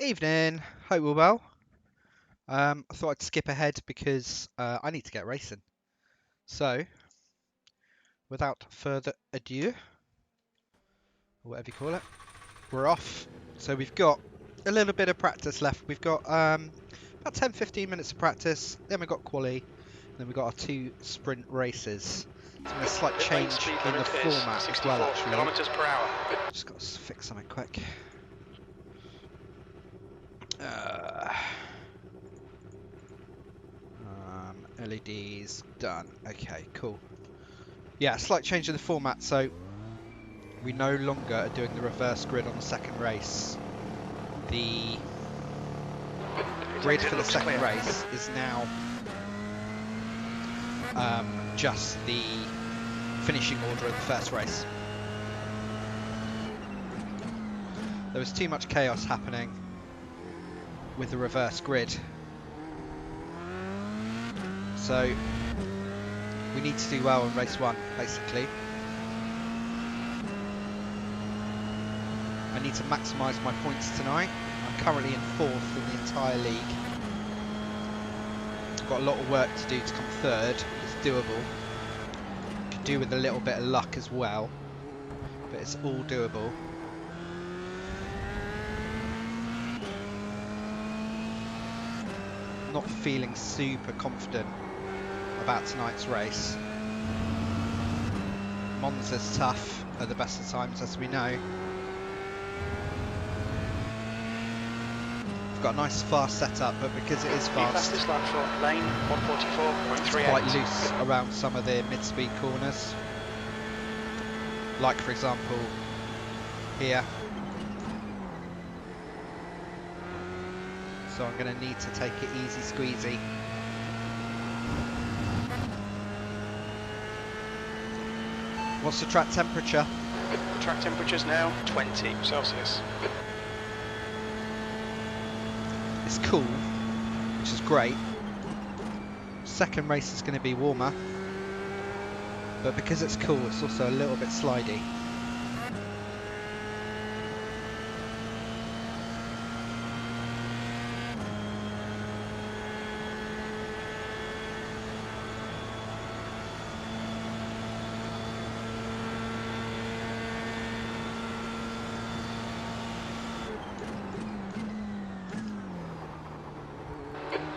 Evening, hope we're well. I thought I'd skip ahead because I need to get racing. So, without further ado, or whatever you call it, we're off. So we've got a little bit of practice left. We've got about 10-15 minutes of practice, then we've got quali, then we've got our 2 sprint races. So a slight change in the format as well, actually. Kilometers per hour. Just got to fix something quick. LEDs done. Okay, cool. Yeah, slight change in the format. So we no longer are doing the reverse grid on the second race. The grid for the second race is now just the finishing order of the first race. There was too much chaos happening with the reverse grid. So we need to do well in race 1, basically. I need to maximise my points tonight. I'm currently in 4th in the entire league. I've got a lot of work to do to come 3rd. It's doable. Could do with a little bit of luck as well, but it's all doable. Not feeling super confident about tonight's race. Monza's tough at the best of times, as we know. We've got a nice fast setup, but because it is fast, fastest lap for lane 144.38. it's quite loose around some of the mid-speed corners. Like, for example, here. So I'm going to need to take it easy squeezy. What's the track temperature? The track temperature's now 20 Celsius. It's cool, which is great. Second race is going to be warmer, but because it's cool, it's also a little bit slidey.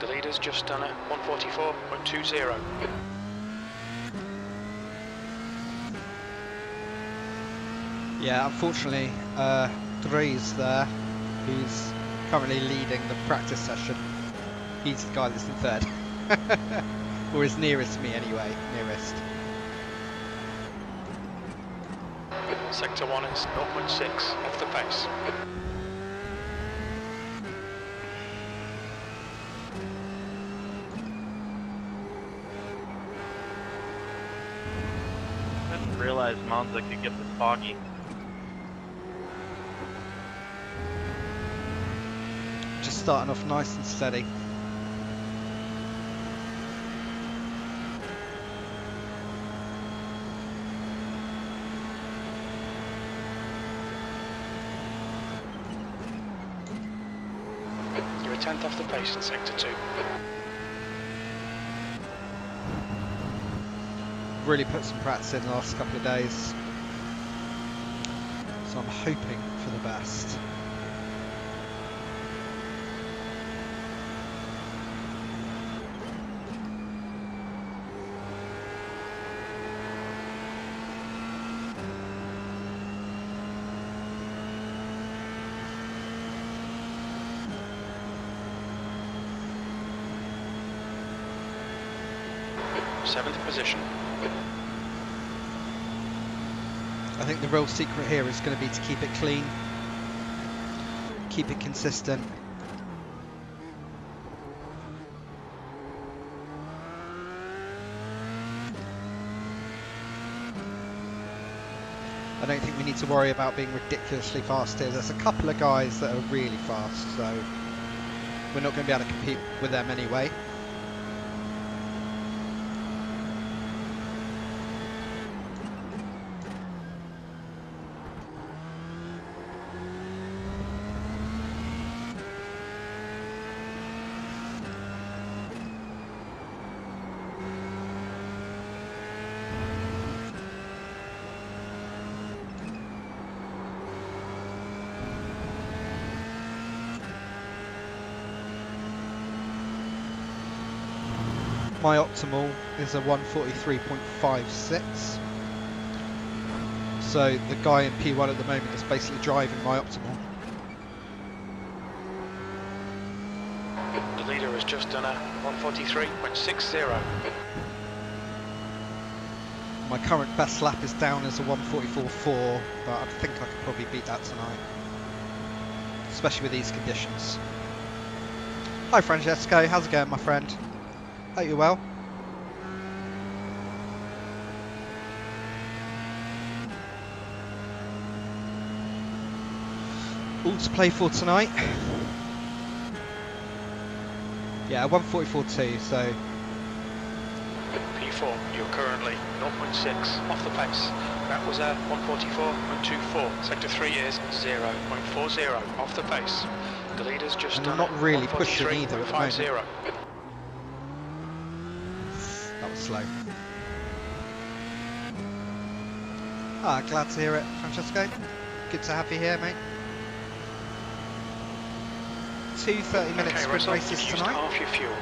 The leader's just done a 144.20. Yeah, unfortunately, Dries there, who's currently leading the practice session, he's the guy that's in 3rd. Or is nearest me anyway, nearest. Sector 1 is 0.6 off the pace. I didn't realize Monza could get this foggy. Just starting off nice and steady. You're a 10th off the pace in sector 2. Really put some practice in the last couple of days, so I'm hoping for the best. Seventh position. I think the real secret here is going to be to keep it clean, keep it consistent. I don't think we need to worry about being ridiculously fast here. There's a couple of guys that are really fast, so we're not going to be able to compete with them anyway. my optimal is a 143.56. So the guy in P1 at the moment is basically driving my optimal. The leader has just done a 143.60. My current best lap is down as a 144.4, but I think I could probably beat that tonight, especially with these conditions. Hi Francesco, how's it going my friend? Hope you're well. All to play for tonight. Yeah, 144.2, so... P4, you're currently 0.6 off the pace. That was a 144.24. Sector 3 is 0.40 off the pace. The leader's just And done I'm not really pushing 143.50. either at the moment. That was slow. Ah, glad to hear it, Francesco. Good to have you here, mate. 2 30-minute Okay, sprint Russell, races you've used tonight. half your fuel.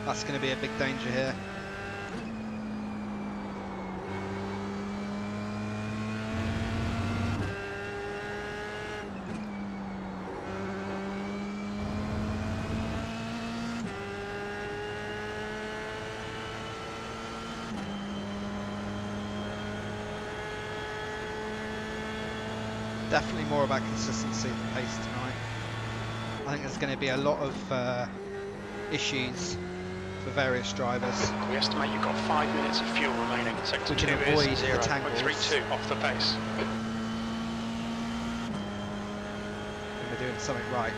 That's going to be a big danger here. Definitely more about consistency than pace tonight. I think there's going to be a lot of issues for various drivers. We estimate you've got 5 minutes of fuel remaining. Sector 2 avoid is the tangles. 0.32 off the pace. And we're doing something right.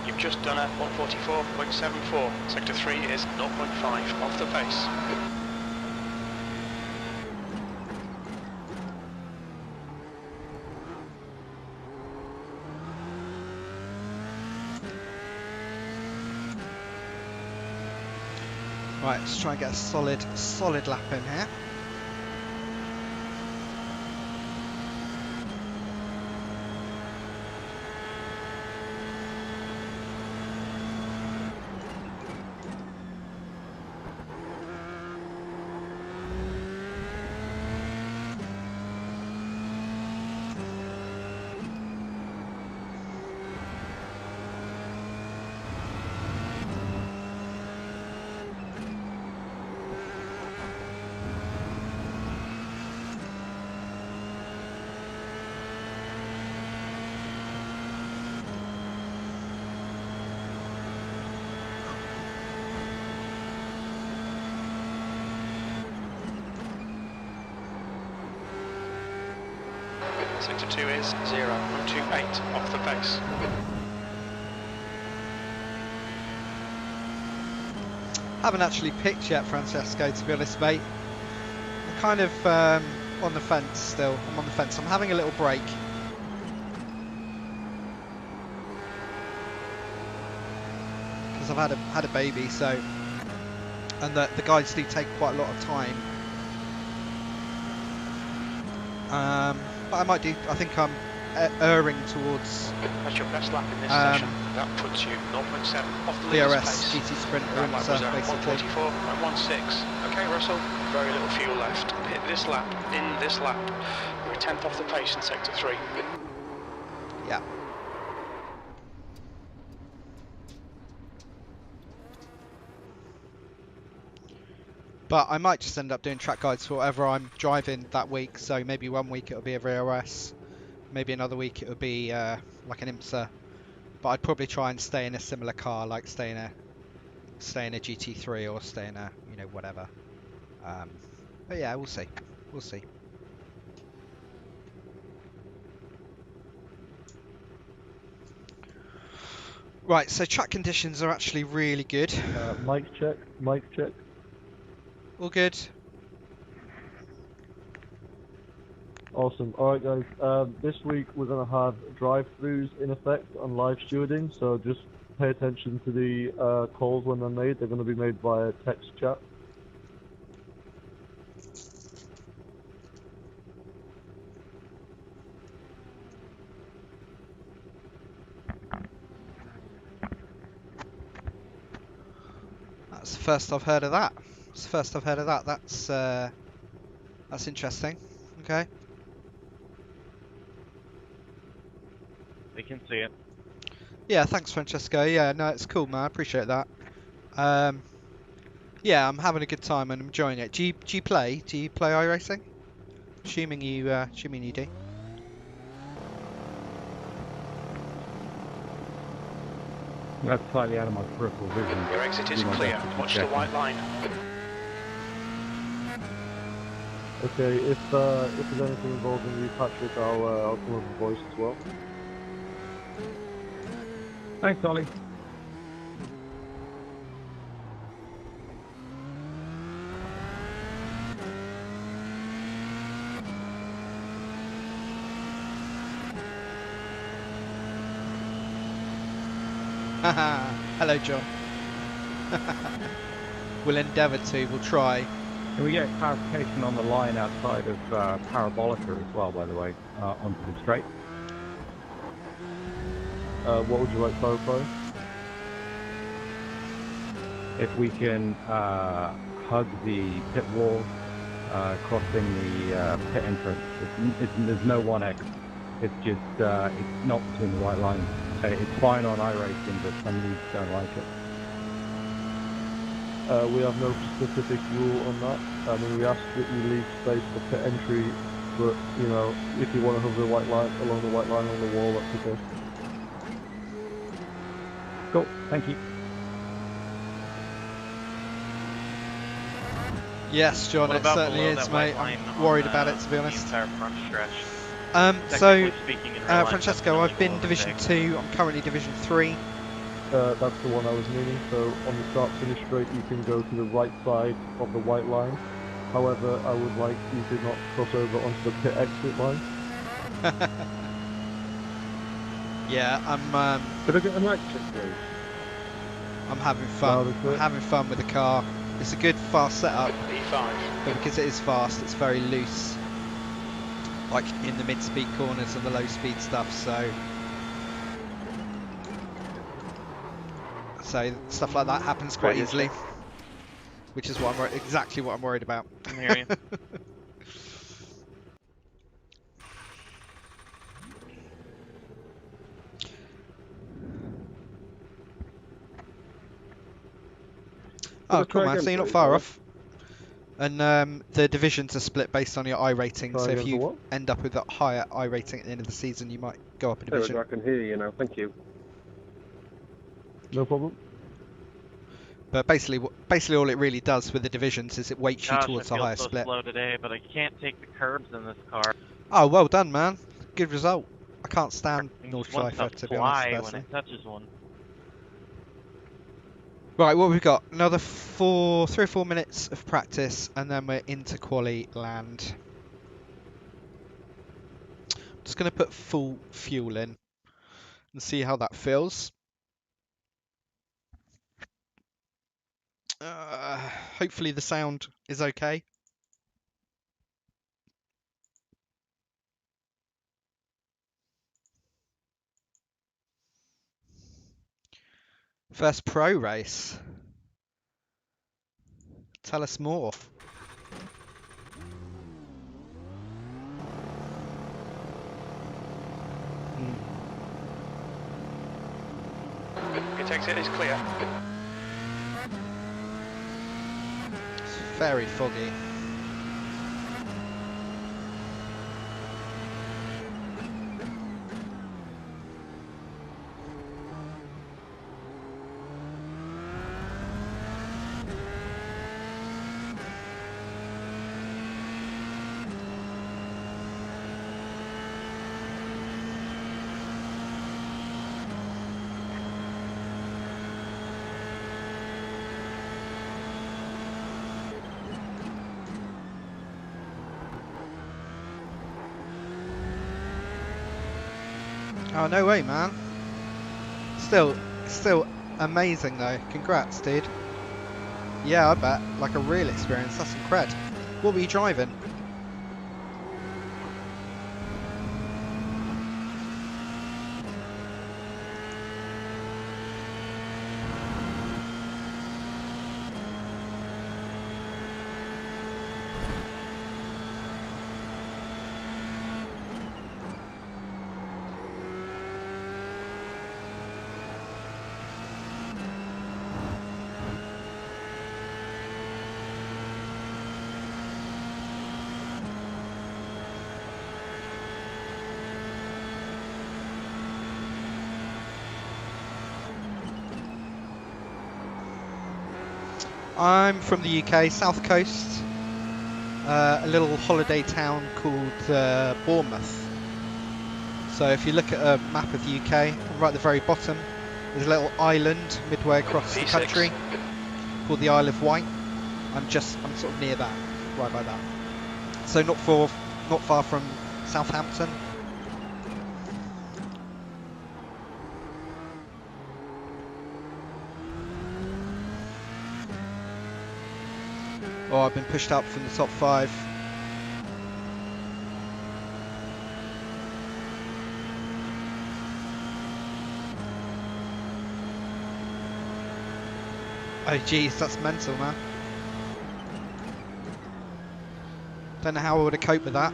You've just done a 144.74. Sector 3 is 0.5 off the pace. Right, let's try and get a solid lap in here. Sector 2 is 0.28 off the pace. Haven't actually picked yet, Francesco, to be honest, mate. I'm kind of on the fence still. I'm on the fence. I'm having a little break. Because I've had a baby, so... And the guides do take quite a lot of time. But I might do... I think I'm erring towards... That's your best lap in this session. That puts you 0.7 off the leader's DRS, pace. GT Sprint, or That lap was IMSA, at basically. 144.16. Okay, Russell, very little fuel left. Hit this lap, in this lap, you're a tenth off the pace in Sector 3. Yeah. But I might just end up doing track guides for whatever I'm driving that week. So maybe one week it'll be a VRS, maybe another week it'll be like an IMSA. But I'd probably try and stay in a similar car, like stay in a GT3 or stay in a whatever. But yeah, we'll see. We'll see. Right, so track conditions are actually really good. Mic check, mic check. All good. Awesome. Alright guys, this week we're going to have drive-thrus in effect on live stewarding, so just pay attention to the calls when they're made. They're going to be made via text chat. That's the first I've heard of that. It's the first I've heard of that. That's interesting. Okay. They can see it. Yeah, thanks, Francesco. Yeah, no, it's cool, man. I appreciate that. Yeah, I'm having a good time and I'm enjoying it. Do you play? Do you play iRacing? Assuming you do. That's slightly out of my peripheral vision. Your exit is clear. Watch the white line. Okay, if there's anything involving you, Patrick, I'll come up with voice as well. Thanks, Ollie. Hello, John. We'll endeavour to. We'll try. Can we get clarification on the line outside of Parabolica as well, by the way, onto the straight? What would you like clarified? If we can hug the pit wall, crossing the pit entrance. There's no 1X. It's just it's not between the white lines. It's fine on iRacing, but some leagues don't like it. We have no specific rule on that. I mean, we ask that you leave space for pit entry, but you know, if you want to hover the white line along the white line on the wall, that's okay. Cool. Thank you. Yes, John, What it about certainly below is, that white mate. line I'm worried on, about it, to be the honest. entire front stretch? So, Technically speaking, in real life, Francesco, that's I've been illegal Division overtake. 2. I'm currently Division 3. That's the one I was meaning. So on the start finish straight, you can go to the right side of the white line. However, I would like you to not cross over onto the pit exit line. Yeah, Could I get a mic check, please? I'm having fun. I'm having fun with the car. It's a good fast setup, P5. but because it is fast, it's very loose. Like in the mid-speed corners and the low-speed stuff, so stuff like that happens quite easily, which is what exactly what I'm worried about. I hear you. Oh, cool, man. So you're not far off. And the divisions are split based on your I rating. So if you end up with a higher I rating at the end of the season, you might go up a division. I can hear you now. Thank you. No problem. But basically all it really does with the divisions is it weights you towards a higher so split. Slow today, but I can't take the curbs in this car. Oh, well done, man. Good result. I can't stand North Schleifer, to be honest. When Personally. it touches one. Right, what we've got? Another 3 or 4 minutes of practice, and then we're into quali land. Just going to put full fuel in and see how that feels. Hopefully the sound is okay. First pro race. Tell us more. Pit exit is clear. It's very foggy. Oh, no way, man. Still amazing though. Congrats, dude. Yeah, I bet. Like a real experience. That's incredible. What were you driving? I'm from the UK, South Coast, a little holiday town called Bournemouth. So if you look at a map of the UK, right at the very bottom, there's a little island midway across the P6. country called the Isle of Wight. I'm sort of near that, right by that. So not far from Southampton. Oh, I've been pushed up from the top 5. Oh geez, that's mental, man. Don't know how I would have coped with that.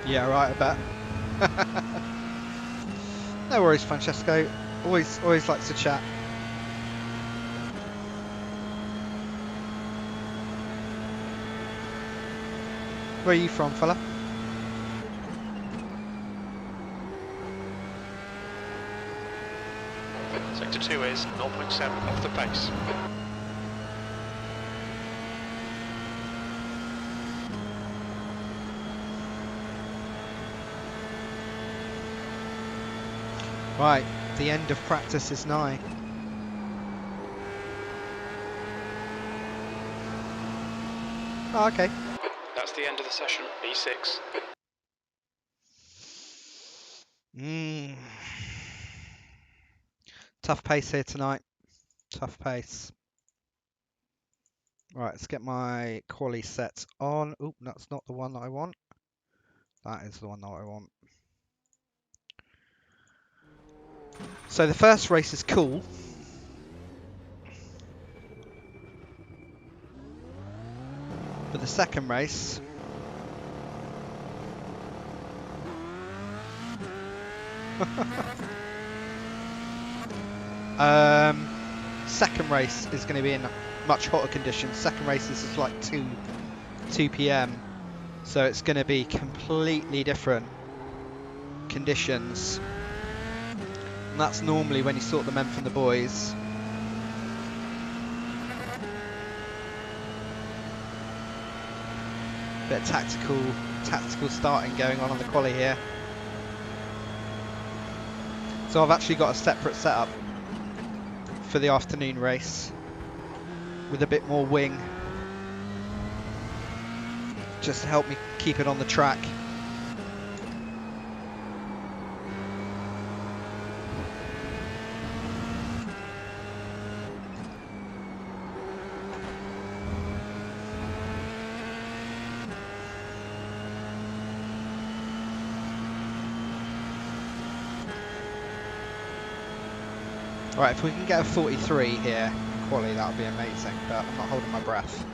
Yeah, right, I bet. No worries, Francesco. Always likes to chat. Where are you from, fella? Sector 2 is 0.7 off the pace. Right, the end of practice is nigh. Oh, okay. That's the end of the session, B6. Tough pace here tonight. Tough pace. Right, let's get my quali set on. Oop, that's not the one that I want. That is the one that I want. So the first race is cool. But the second race... second race is going to be in much hotter conditions. Second race is like 2 p.m. So it's going to be completely different conditions. And that's normally when you sort the men from the boys. Bit of tactical starting going on the quali here. So I've actually got a separate setup for the afternoon race with a bit more wing, just to help me keep it on the track. Right, if we can get a 43 here, quali, that would be amazing, but I'm not holding my breath.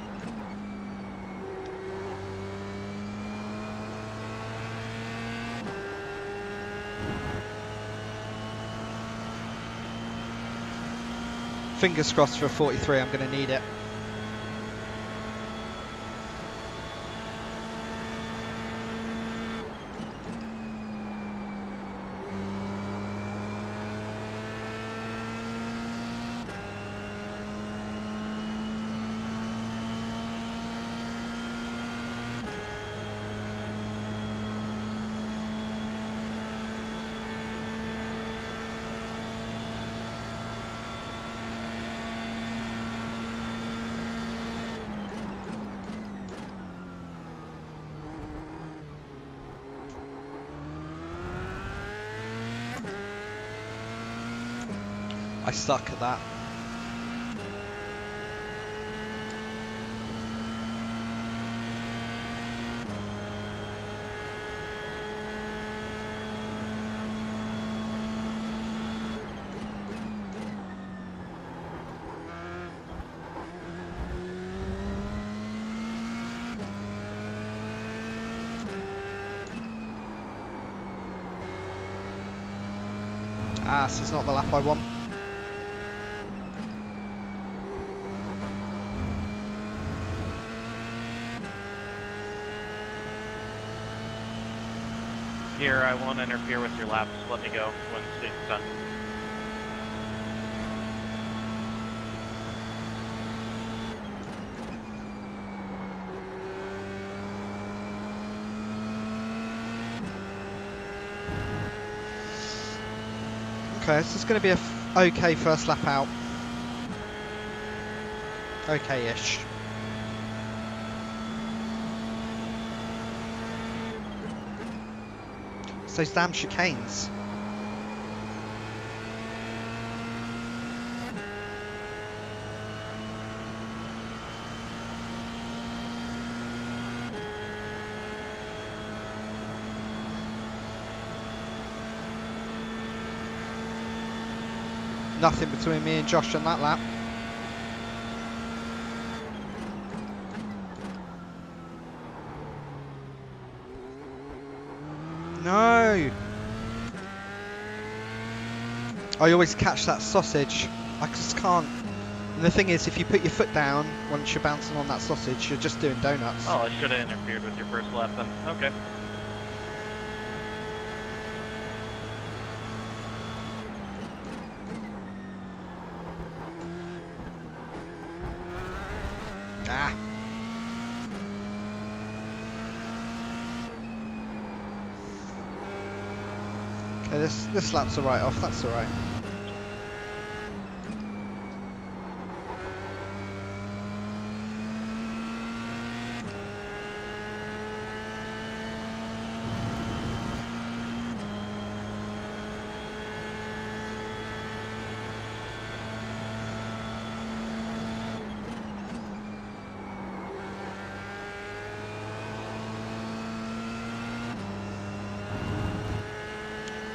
Fingers crossed for a 43, I'm going to need it. I suck at that. Ah, this is not the lap I want. Here, I won't interfere with your laps. Let me go when it's done. Okay, this is going to be a okay first lap out. Okay-ish. It's those damn chicanes. Nothing between me and Josh on that lap. No! I always catch that sausage. I just can't. And the thing is, if you put your foot down once you're bouncing on that sausage, you're just doing donuts. Oh, I should have interfered with your first lap then. Okay. Ah. Okay, this lap's a write-off. That's all right.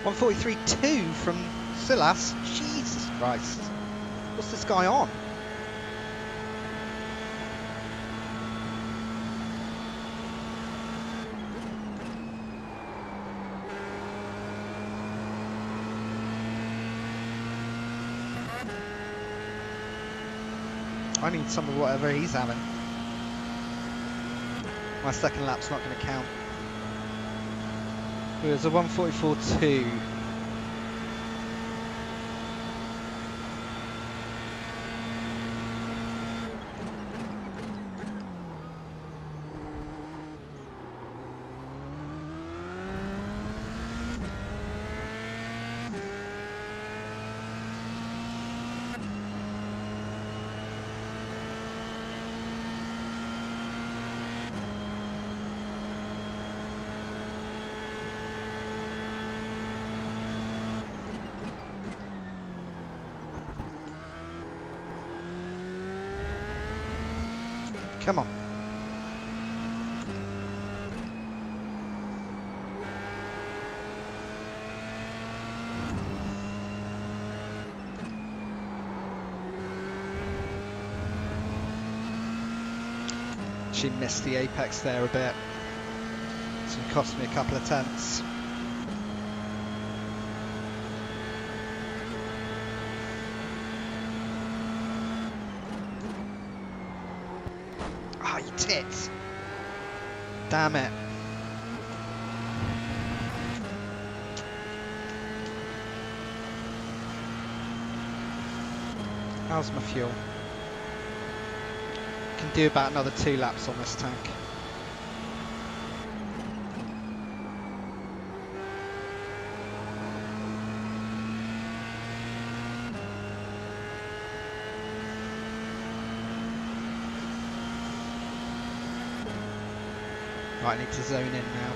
.143.2 from Silas. Jesus Christ. What's this guy on? I need some of whatever he's having. My second lap's not going to count. It was a 144.2. Come on. She missed the apex there a bit. It's going to cost me a couple of tenths. Ah, you tits! Damn it. How's my fuel? Can do about another 2 laps on this tank. Right, I need to zone in now.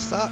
suck.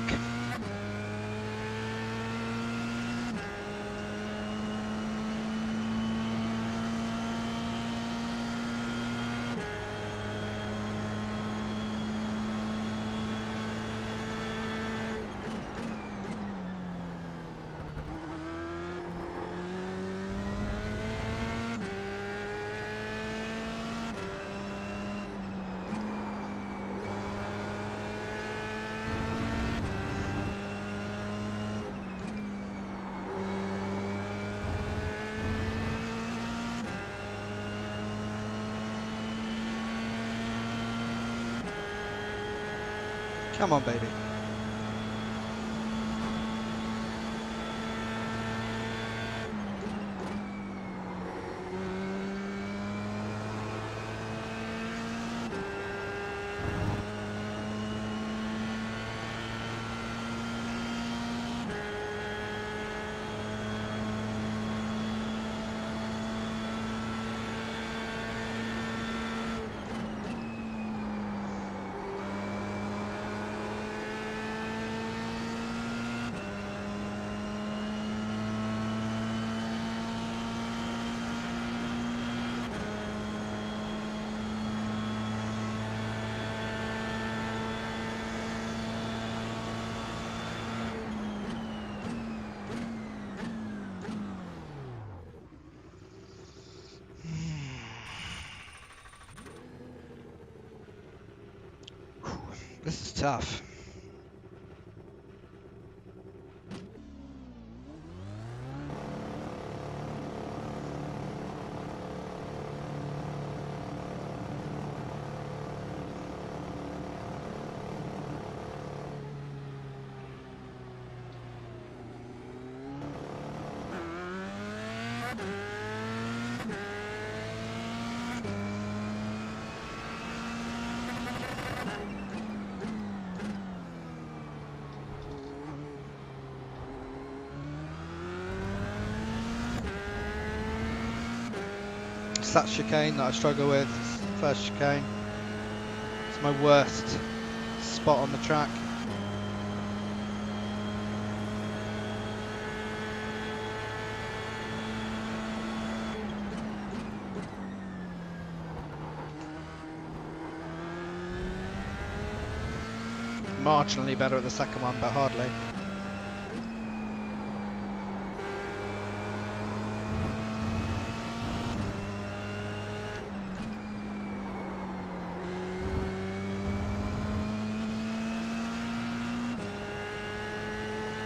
Come on, baby. This is tough. It's that chicane that I struggle with. First chicane. It's my worst spot on the track. Marginally better at the second one, but hardly.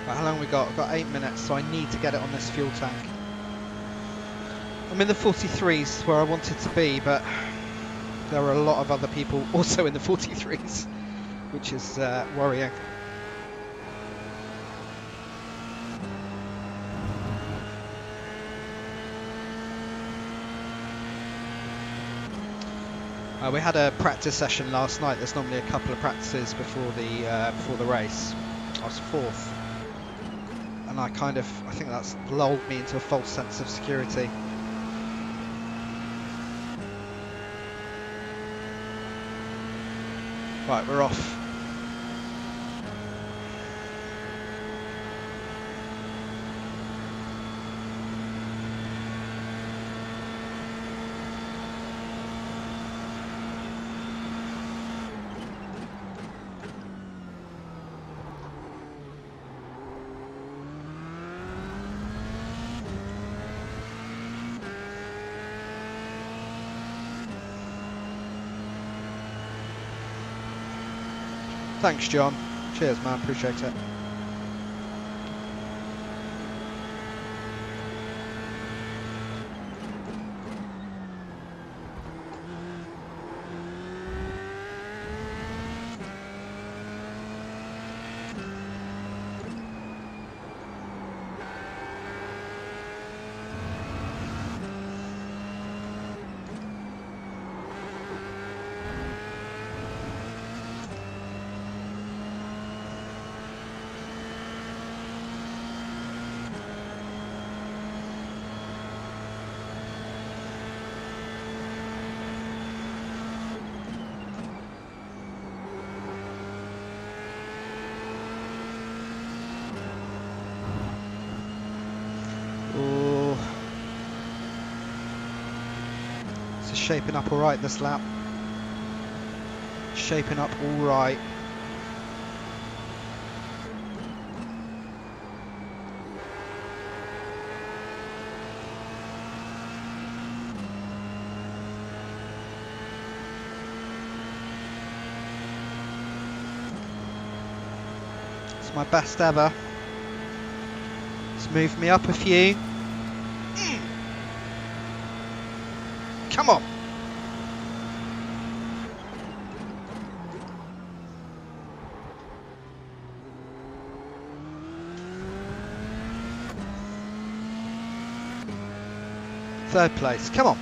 Right, how long have we got? I've got 8 minutes, so I need to get it on this fuel tank. I'm in the 43s where I wanted to be, but there are a lot of other people also in the 43s, which is worrying. We had a practice session last night. There's normally a couple of practices before the race. I was fourth, and I think that's lulled me into a false sense of security. Right, we're off. Thanks, John. Cheers, man. Appreciate it. This is shaping up alright this lap. Shaping up alright. It's my best ever. It's moved me up a few. Come on. Third place, come on.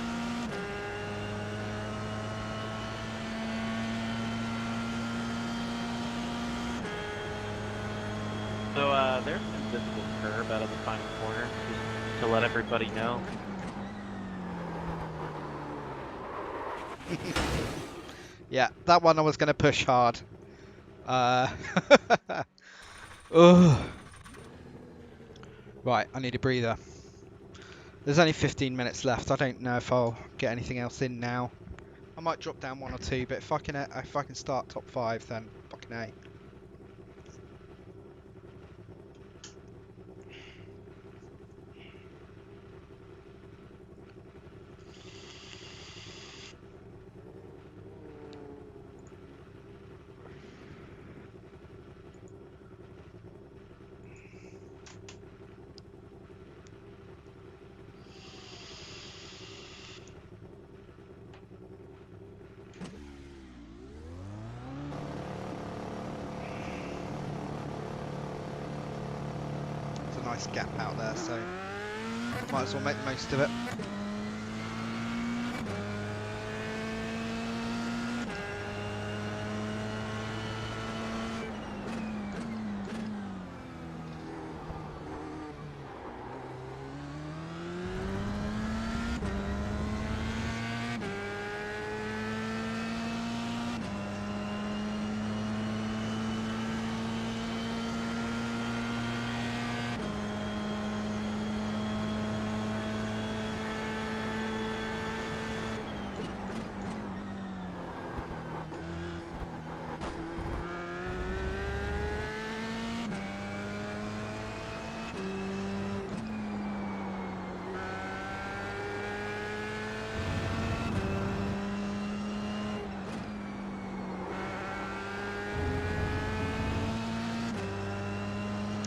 So there's an invisible curb out of the final corner, just to let everybody know. Yeah, that one I was going to push hard. Ugh. Right, I need a breather. There's only 15 minutes left. I don't know if I'll get anything else in now. I might drop down 1 or 2, but if I can start top 5, then fucking A. There's a nice gap out there, so might as well make the most of it.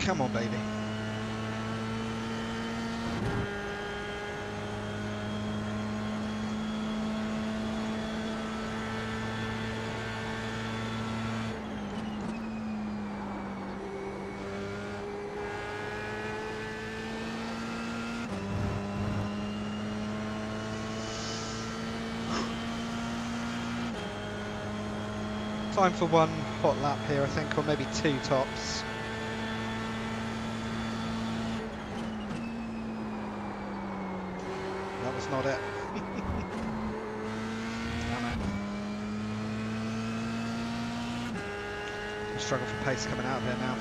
Come on, baby. Time for one hot lap here, I think, or maybe 2 tops. That was not it. Damn it. I struggle for pace coming out of here now.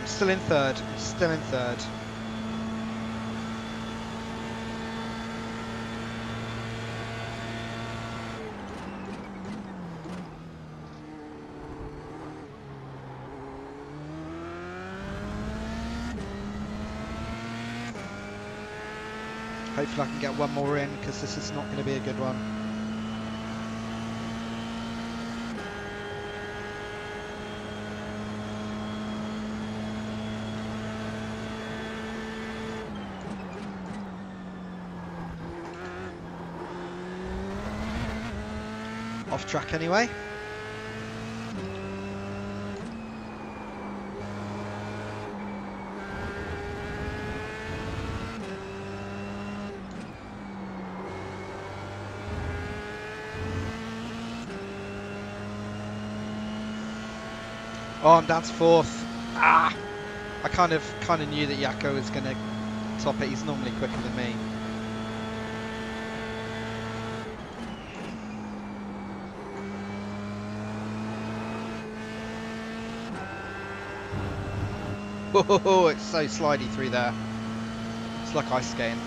I'm still in third. I'm still in third. Hopefully I can get one more in, because this is not going to be a good one. Off track anyway. Oh, I'm down to 4th. Ah! I kind of knew that Yako was going to top it. He's normally quicker than me. Oh, it's so slidey through there. It's like ice skating.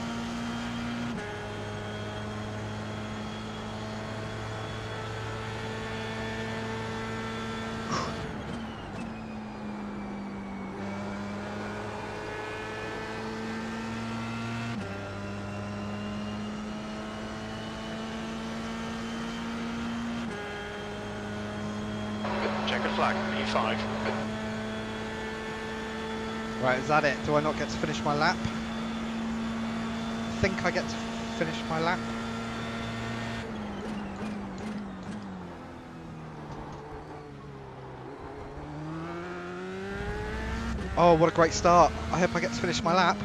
Checkered flag, P5. Right, is that it? Do I not get to finish my lap? I think I get to finish my lap. Oh, what a great start. I hope I get to finish my lap.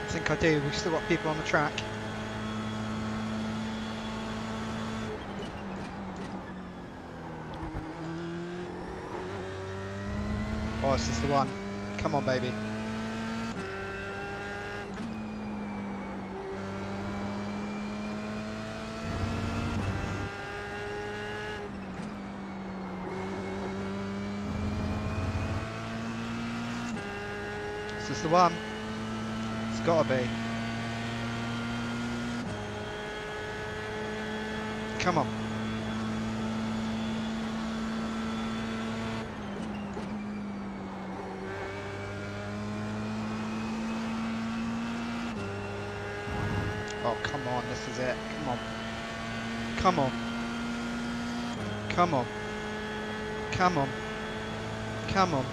I think I do. We've still got people on the track. Oh, this is the one. Come on, baby. This is the one. It's gotta be. Come on. Oh, come on, this is it. Come on. Come on. Come on. Come on. Come on.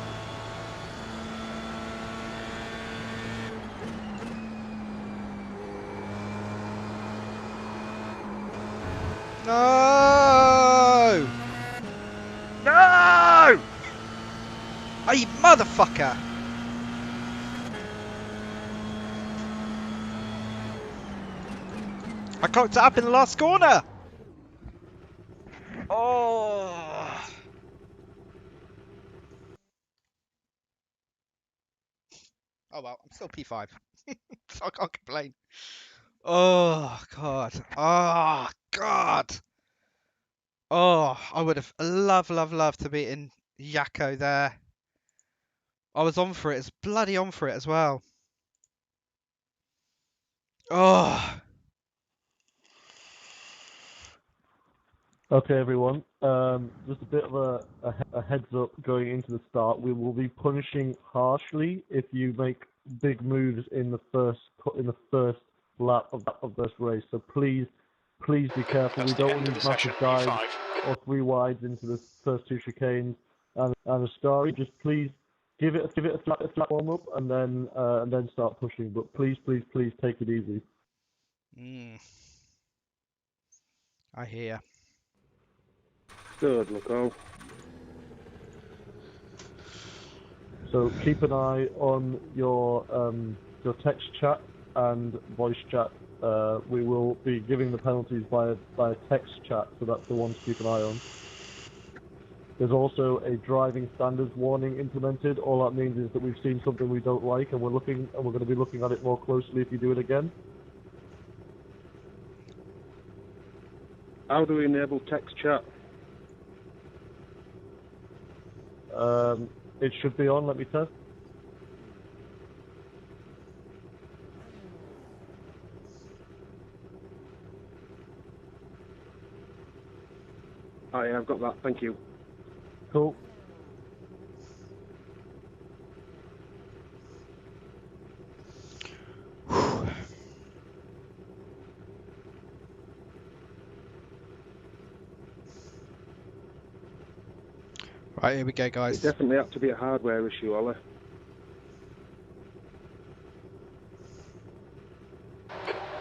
No! No! Oh, you motherfucker! I clocked it up in the last corner! Oh! Oh well, I'm still P5. So I can't complain. Oh, God. Oh, God! Oh, I would have loved to be in Yakko there. I was on for it. It's bloody on for it as well. Oh. Okay, everyone. Just a bit of a heads up going into the start. We will be punishing harshly if you make big moves in the first lap of this race. So please be careful. That's we the don't end want of these the session, massive dives P5. or three wides into the first two chicanes and a star. Just please give it a flat warm up and then start pushing. But please take it easy. I hear. Good, Nicole. So keep an eye on your text chat and voice chat. We will be giving the penalties via text chat, so that's the one to keep an eye on. There's also a driving standards warning implemented. All that means is that we've seen something we don't like, and we're going to be looking at it more closely if you do it again. How do we enable text chat? It should be on. Let me test. Oh yeah, I've got that. Thank you. Cool. Right, here we go, guys. It definitely had to be a hardware issue, Ollie.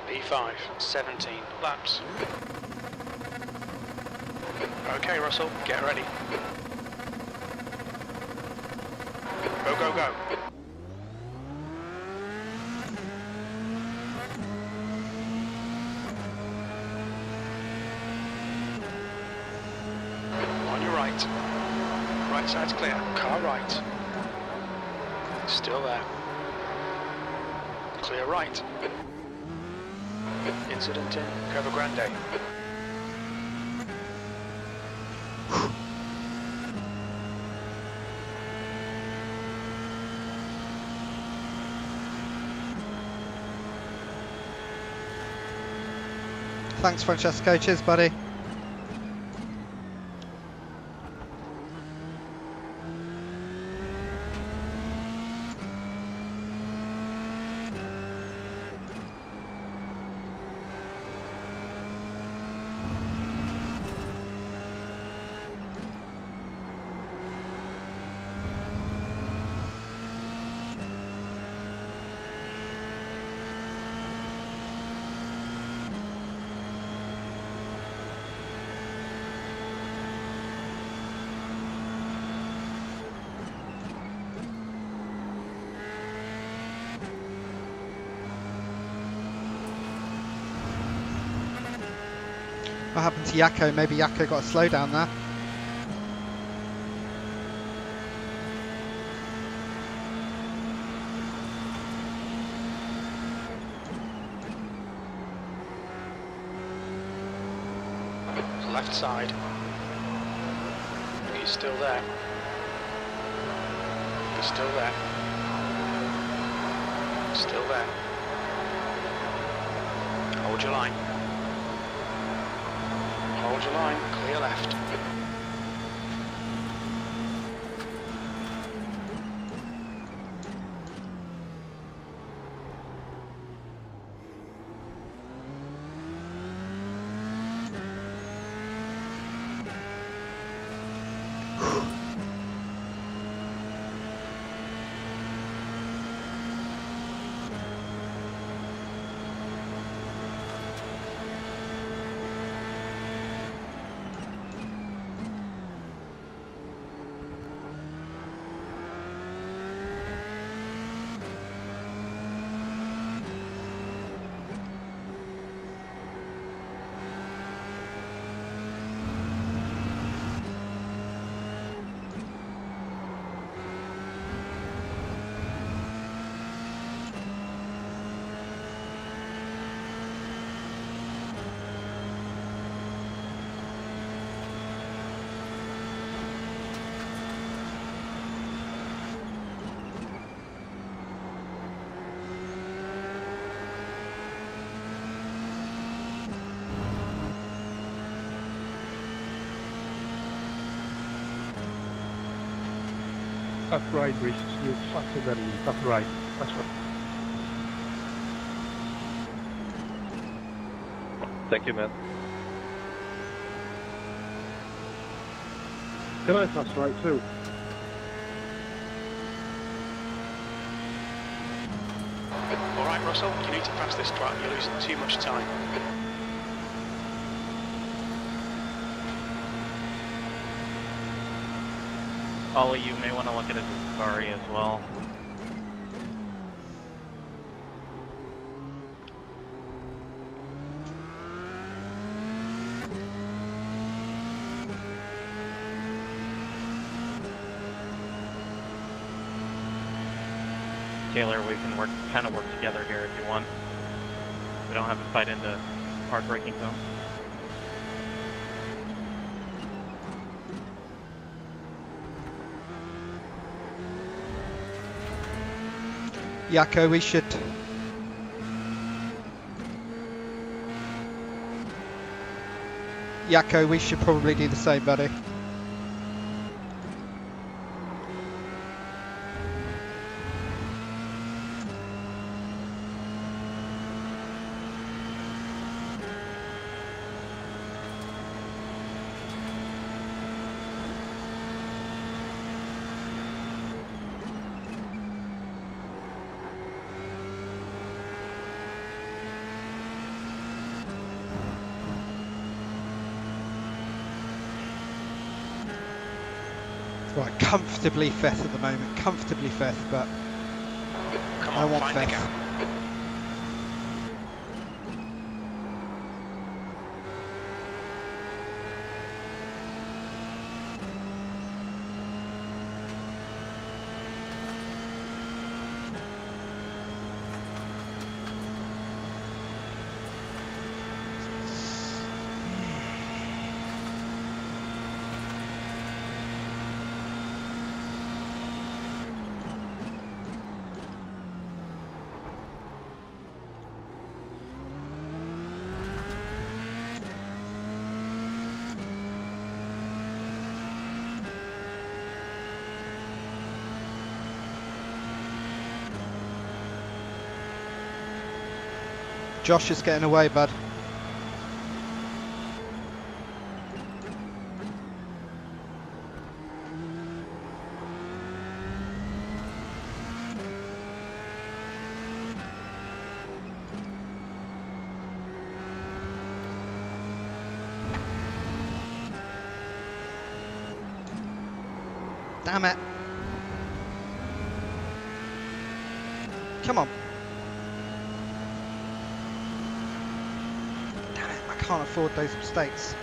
P5, 17 laps. Okay, Russell, get ready. Go, go, go. On your right. Right side's clear. Car right. Still there. Clear right. Incident in Cova Grande. Thanks, Francesco. Cheers, buddy. What happened to Yakko? Maybe Yakko got a slowdown there. Left side. He's still there. He's still there. Still there. Hold your line. Hold your line. Clear left. Top right, Rich. You're faster than me. Top right. That's right. Thank you, man. Can I pass right too? Alright, Russell, you need to pass this track. You're losing too much time. Ollie, you may want to look at his Safari as well. Taylor, we can kind of work together here if you want. We don't have to fight into hard braking zones. Yakko, we should... Yakko, we should probably do the same, buddy. Right, comfortably fifth at the moment, comfortably fifth, but Come I on, want find the fifth. gap. Josh is getting away, bud. Damn it. Come on. Damn it, I can't afford those mistakes.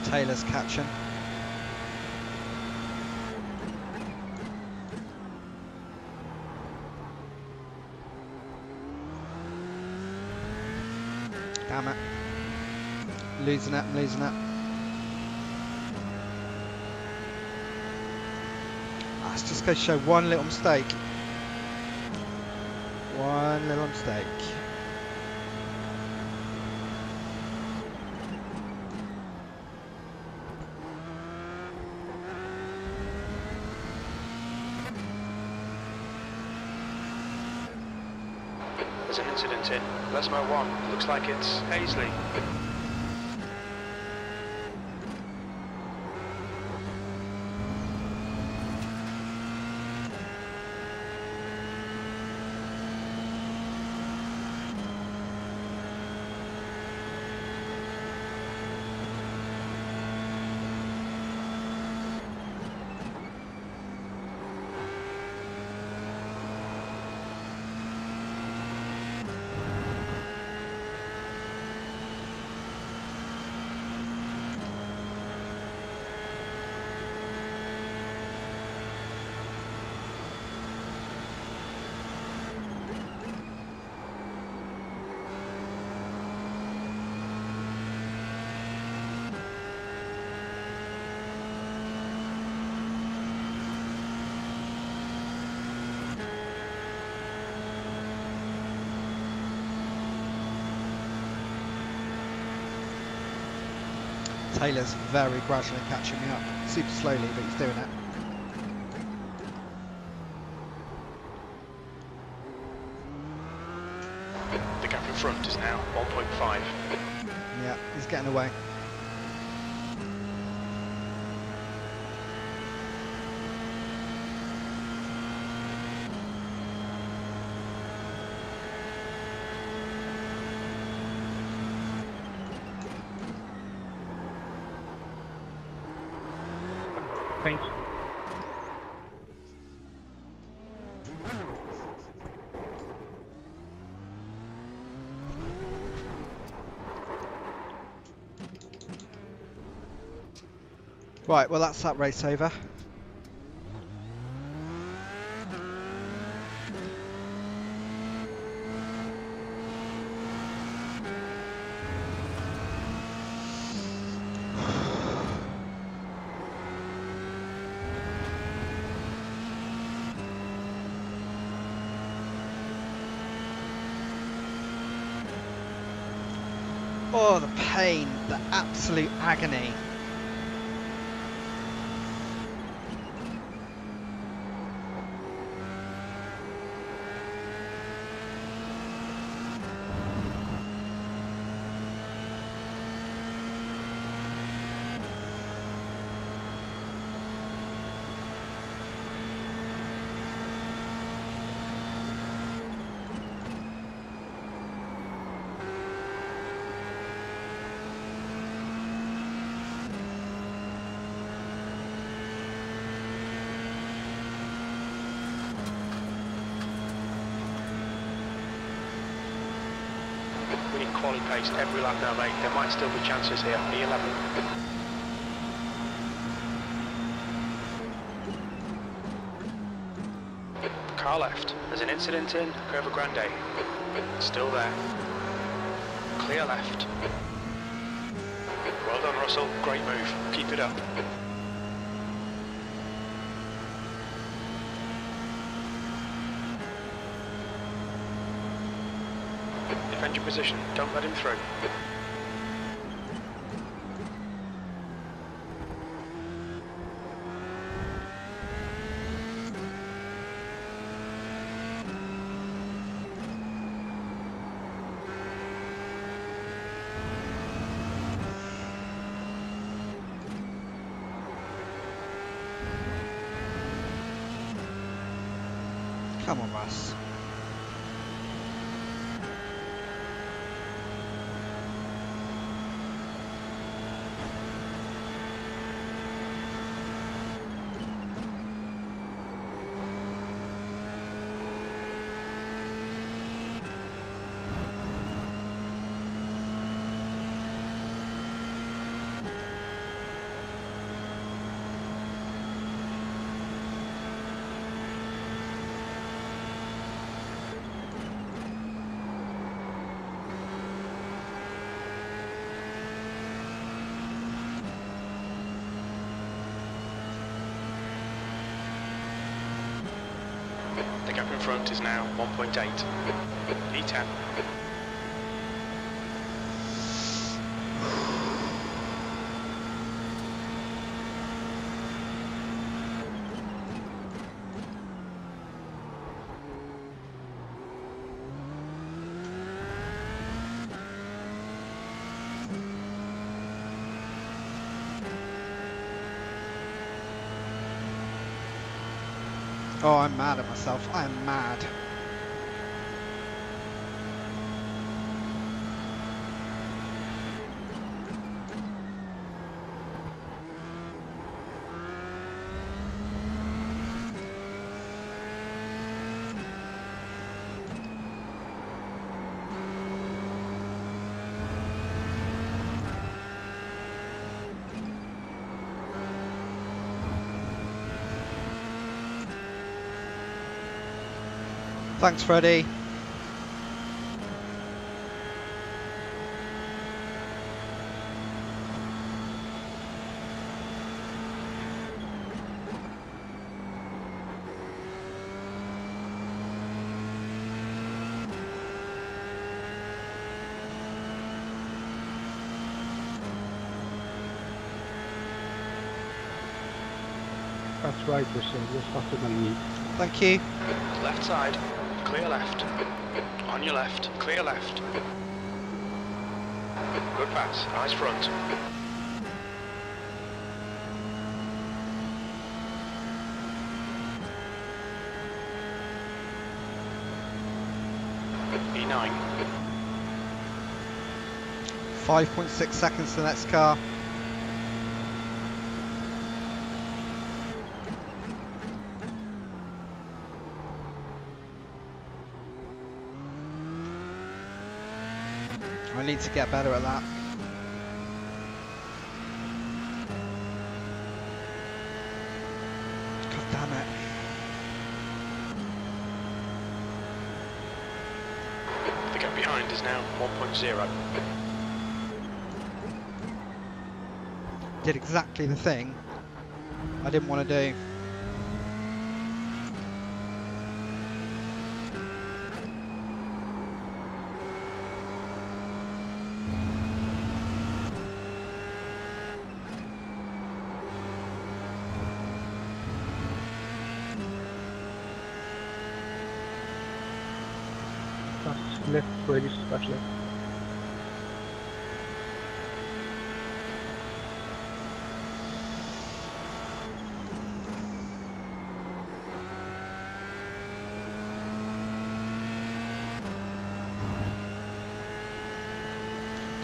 Taylor's catching. Damn it. Losing it, losing it. Let's just go show one little mistake. One little mistake. There's an incident in Lesmo 1. Looks like it's Paisley. Taylor's very gradually catching me up. Super slowly, but he's doing it. The gap in front is now 1.5. Yeah, he's getting away. Thanks. Right, well that's that race over. Oh, the pain, the absolute agony. quality pace every lap now, mate. There might still be chances here. E11. Car left. There's an incident in Curva Grande. Still there. Clear left. Well done, Russell. Great move. Keep it up. Defend your position. Don't let him through. Come on, Russ. The gap in front is now 1.8. E10. Oh, I'm mad at myself. I am mad. Thanks, Freddie. That's right, Russell. You're faster than me. Thank you. Left side. Clear left. On your left. Clear left. Good pass. Eyes front. E9. 5.6 seconds to the next car. I need to get better at that. God damn it. The gap behind is now 1.0. Did exactly the thing I didn't want to do. That's left, ready to start left.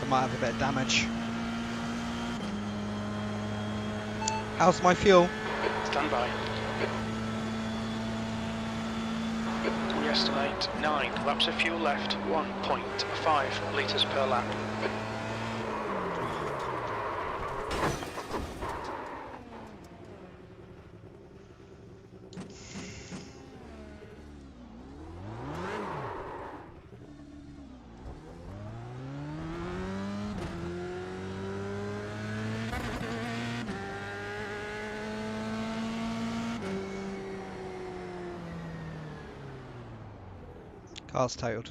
I might have a bit of damage. How's my fuel? Stand by. We estimate 9 laps of fuel left, 1.5 litres per lap. Car's totaled.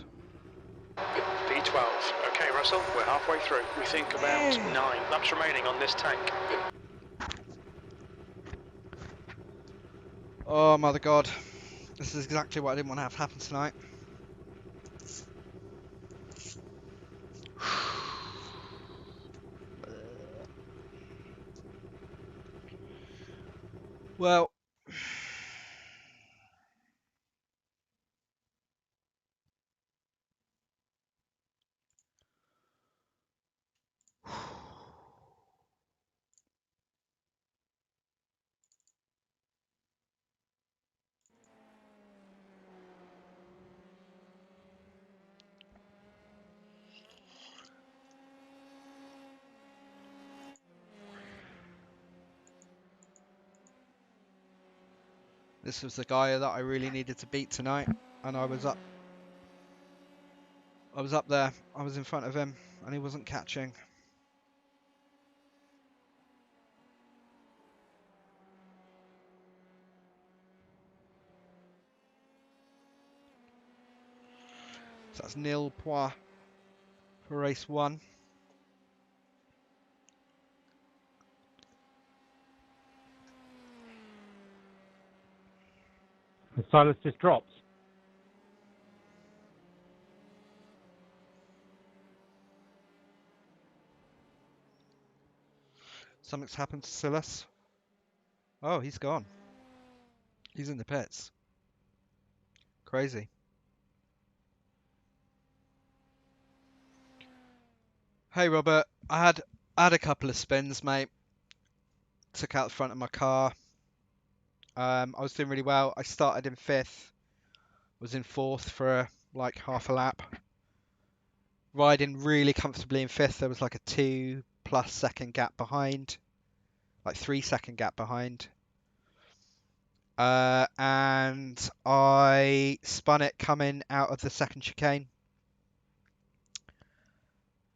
P12. Okay, Russell, we're halfway through. We think about 9 laps remaining on this tank. Oh, mother God. This is exactly what I didn't want to have happen tonight. Well, this was the guy that I really needed to beat tonight, and I was up there, I was in front of him, and he wasn't catching. So that's nil points for race 1. The Silas just dropped. Something's happened to Silas. Oh, he's gone. He's in the pits. Crazy. Hey Robert, I had a couple of spins, mate. Took out the front of my car. I was doing really well. I started in 5th, was in 4th for like half a lap. Riding really comfortably in 5th. There was like a 2+ second gap behind, like 3-second gap behind. And I spun it coming out of the second chicane.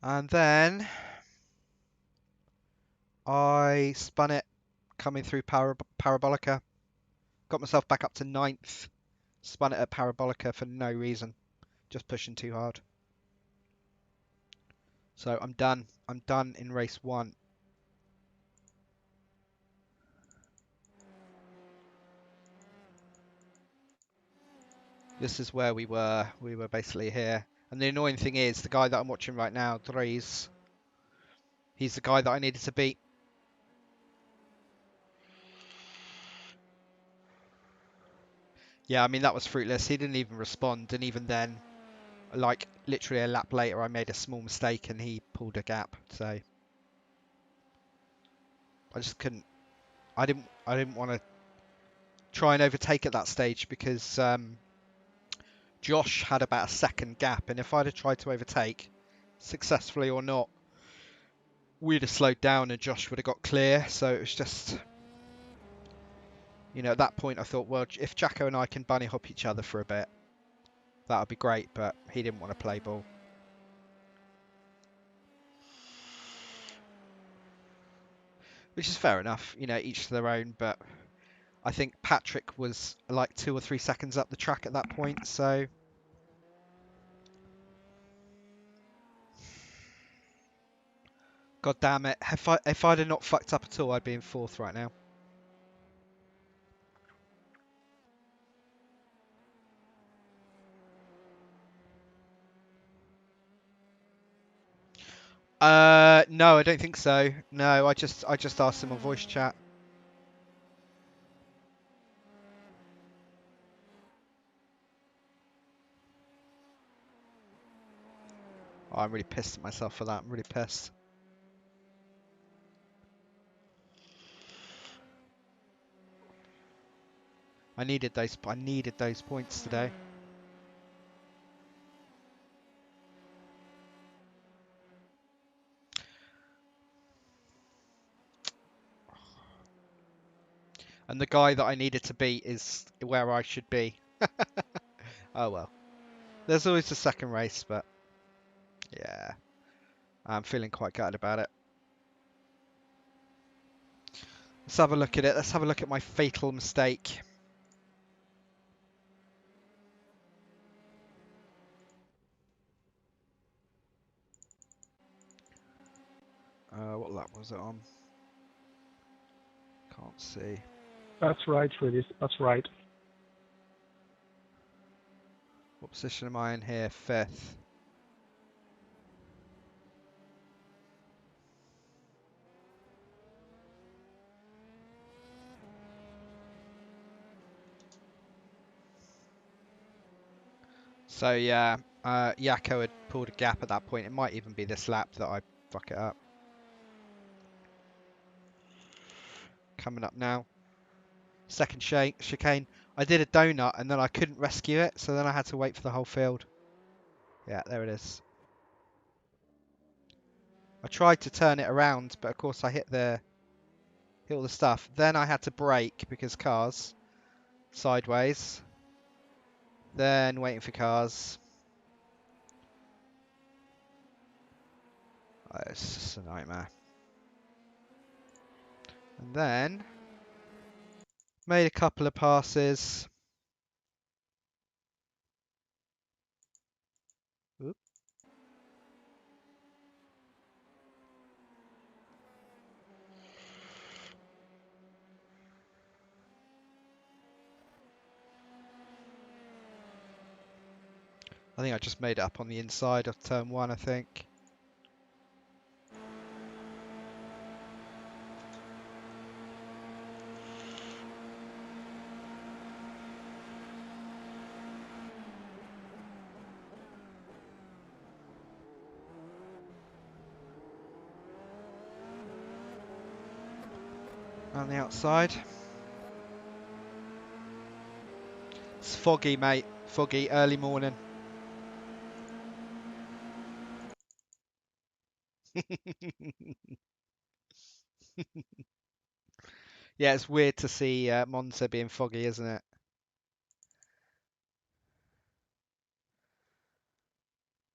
And then I spun it coming through Parabolica. Got myself back up to 9th. Spun it at Parabolica for no reason. Just pushing too hard. So I'm done. I'm done in race 1. This is where we were. We were basically here. And the annoying thing is, the guy that I'm watching right now, Dries, he's the guy that I needed to beat. Yeah, I mean, that was fruitless. He didn't even respond. And even then, like, literally a lap later, I made a small mistake and he pulled a gap. So I just couldn't. I didn't want to try and overtake at that stage because Josh had about a second gap. And if I'd have tried to overtake, successfully or not, we'd have slowed down and Josh would have got clear. So it was just, you know, at that point I thought, well, if Jacko and I can bunny hop each other for a bit, that would be great. But he didn't want to play ball. Which is fair enough, you know, each to their own. But I think Patrick was like 2 or 3 seconds up the track at that point. So God damn it. If I'd have not fucked up at all, I'd be in 4th right now. No, I don't think so. No, I just asked him on voice chat. Oh, I'm really pissed at myself for that. I'm really pissed. I needed those points today. And the guy that I needed to beat is where I should be. Oh well. There's always a second race, but yeah. I'm feeling quite gutted about it. Let's have a look at it. Let's have a look at my fatal mistake. What lap was it on? Can't see. That's right, Freddy. That's right. What position am I in here? 5th. So yeah, Yako had pulled a gap at that point. It might even be this lap that I fuck it up. Coming up now. Second chicane. I did a donut and then I couldn't rescue it, so then I had to wait for the whole field. Yeah, there it is. I tried to turn it around, but of course I hit all the stuff. Then I had to brake because cars sideways. Then waiting for cars. Oh, it's just a nightmare. And then made a couple of passes. Oop. I think I just made it up on the inside of turn 1, I think. On the outside. It's foggy, mate. Foggy, early morning. Yeah, it's weird to see Monza being foggy, isn't it?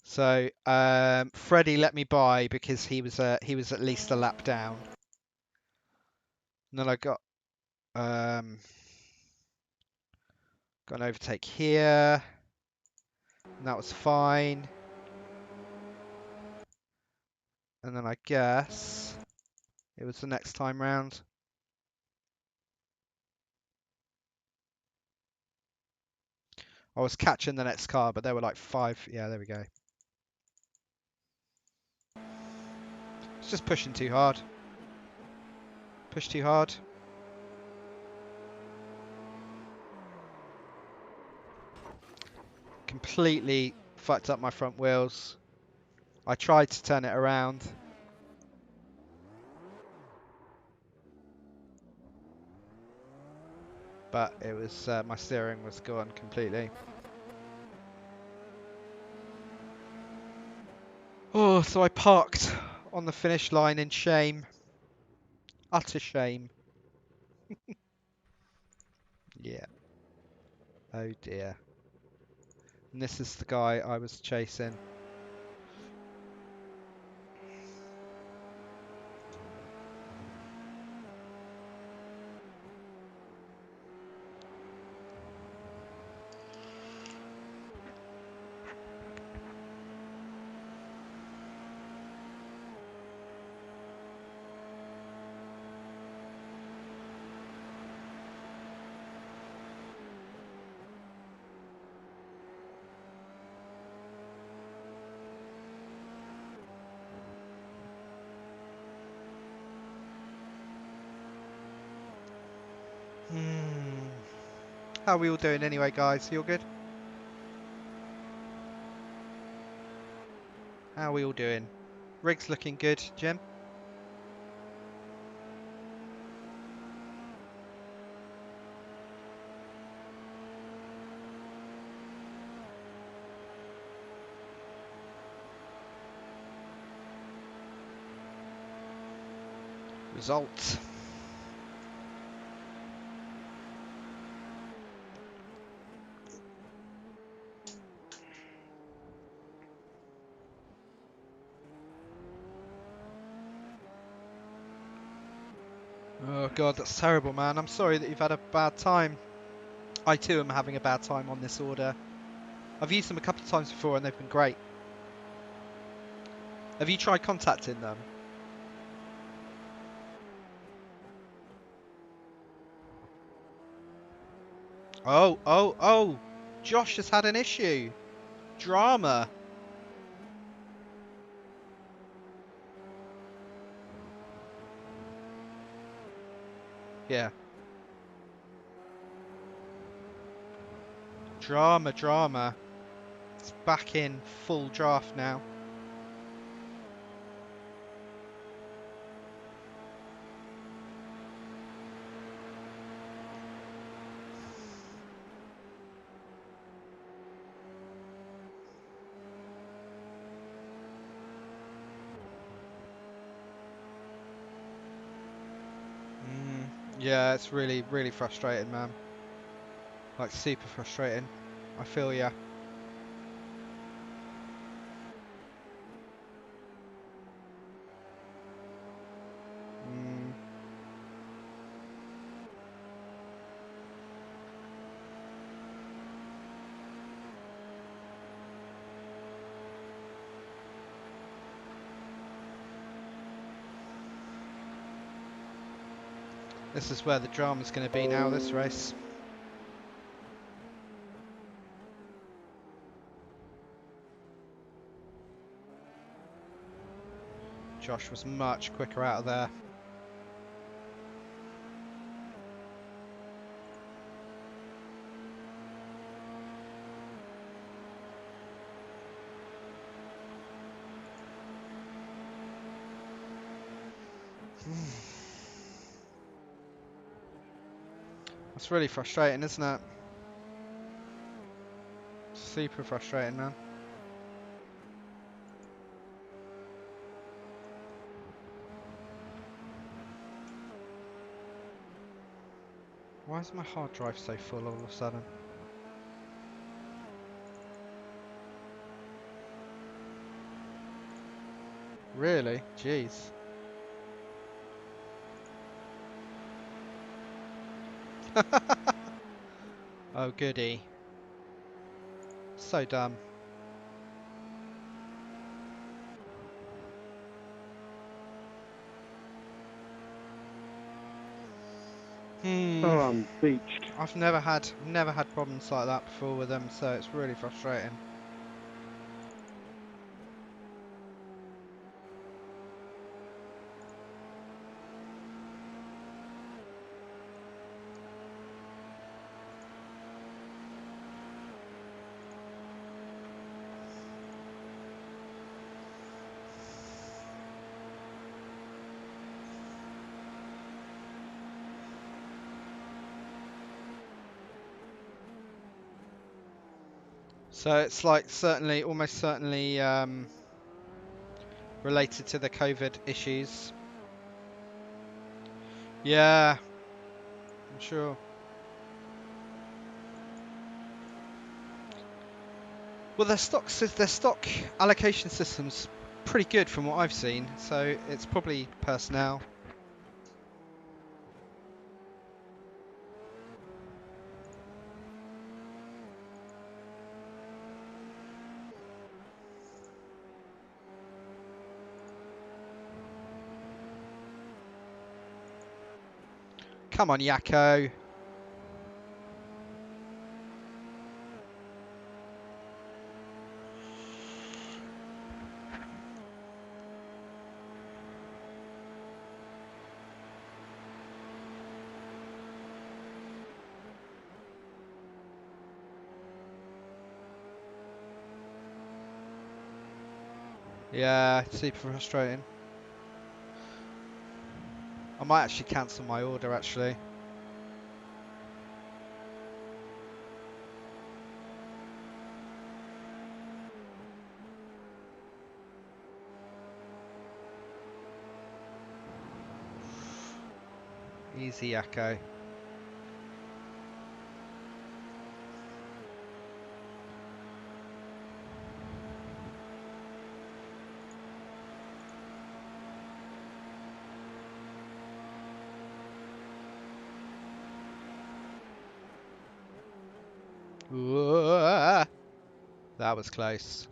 So Freddie let me by because he was at least a lap down. And then I got an overtake here. And that was fine. And then I guess it was the next time round. I was catching the next car, but there were like 5. Yeah, there we go. It's just pushing too hard. Push too hard. Completely fucked up my front wheels. I tried to turn it around. But it was my steering was gone completely. Oh, so I parked on the finish line in shame. Utter shame. Yeah. Oh dear. And this is the guy I was chasing. How are we all doing anyway, guys? You all good? How are we all doing? Rig's looking good, Jim. Results. Oh god, that's terrible, man. I'm sorry that you've had a bad time. I too am having a bad time on this order. I've used them a couple of times before and they've been great. Have you tried contacting them? Oh! Josh has had an issue. Drama. Yeah. Drama. It's back in full draft now. Yeah, it's really, really frustrating, man. Like, super frustrating. I feel ya. This is where the drama's going to be now, this race. Josh was much quicker out of there. That's really frustrating, isn't it? Super frustrating, man. Why is my hard drive so full all of a sudden? Really? Jeez. Oh, goody. So dumb. Oh, I'm beached. I've never had problems like that before with them, so it's really frustrating. So it's like almost certainly related to the COVID issues. Yeah, I'm sure. Well, their stock allocation system's pretty good from what I've seen, so it's probably personnel. Come on, Yakko. Yeah, super frustrating. I might actually cancel my order, actually. Easy, Yakko. Ooh, that was close.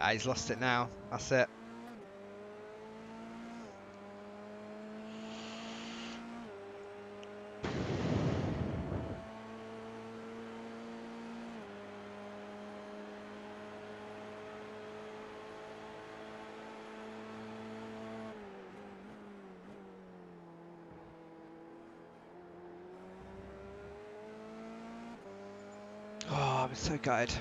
Ah, he's lost it now. That's it. Oh, I'm so gutted.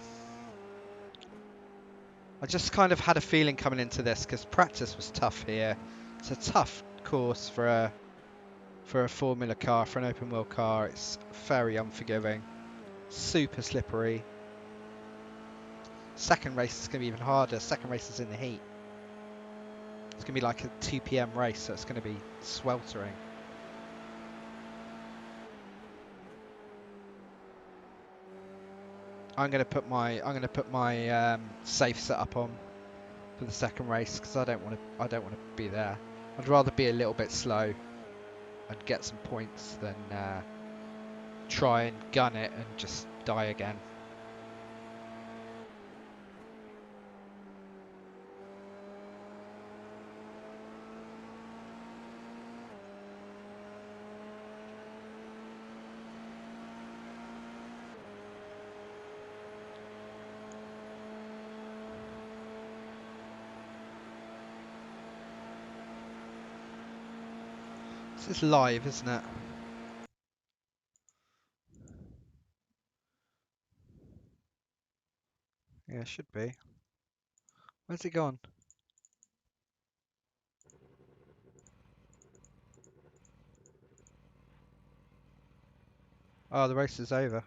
I just kind of had a feeling coming into this because practice was tough here. It's a tough course for a Formula car, for an open wheel car. It's very unforgiving, super slippery. Second race is going to be even harder. Second race is in the heat. It's going to be like a 2 p.m. race, so it's going to be sweltering. I'm going to put my safe setup on for the second race because I don't want to be there. I'd rather be a little bit slow and get some points than try and gun it and just die again. This is live, isn't it? Yeah, it should be. Where's it gone? Oh, the race is over.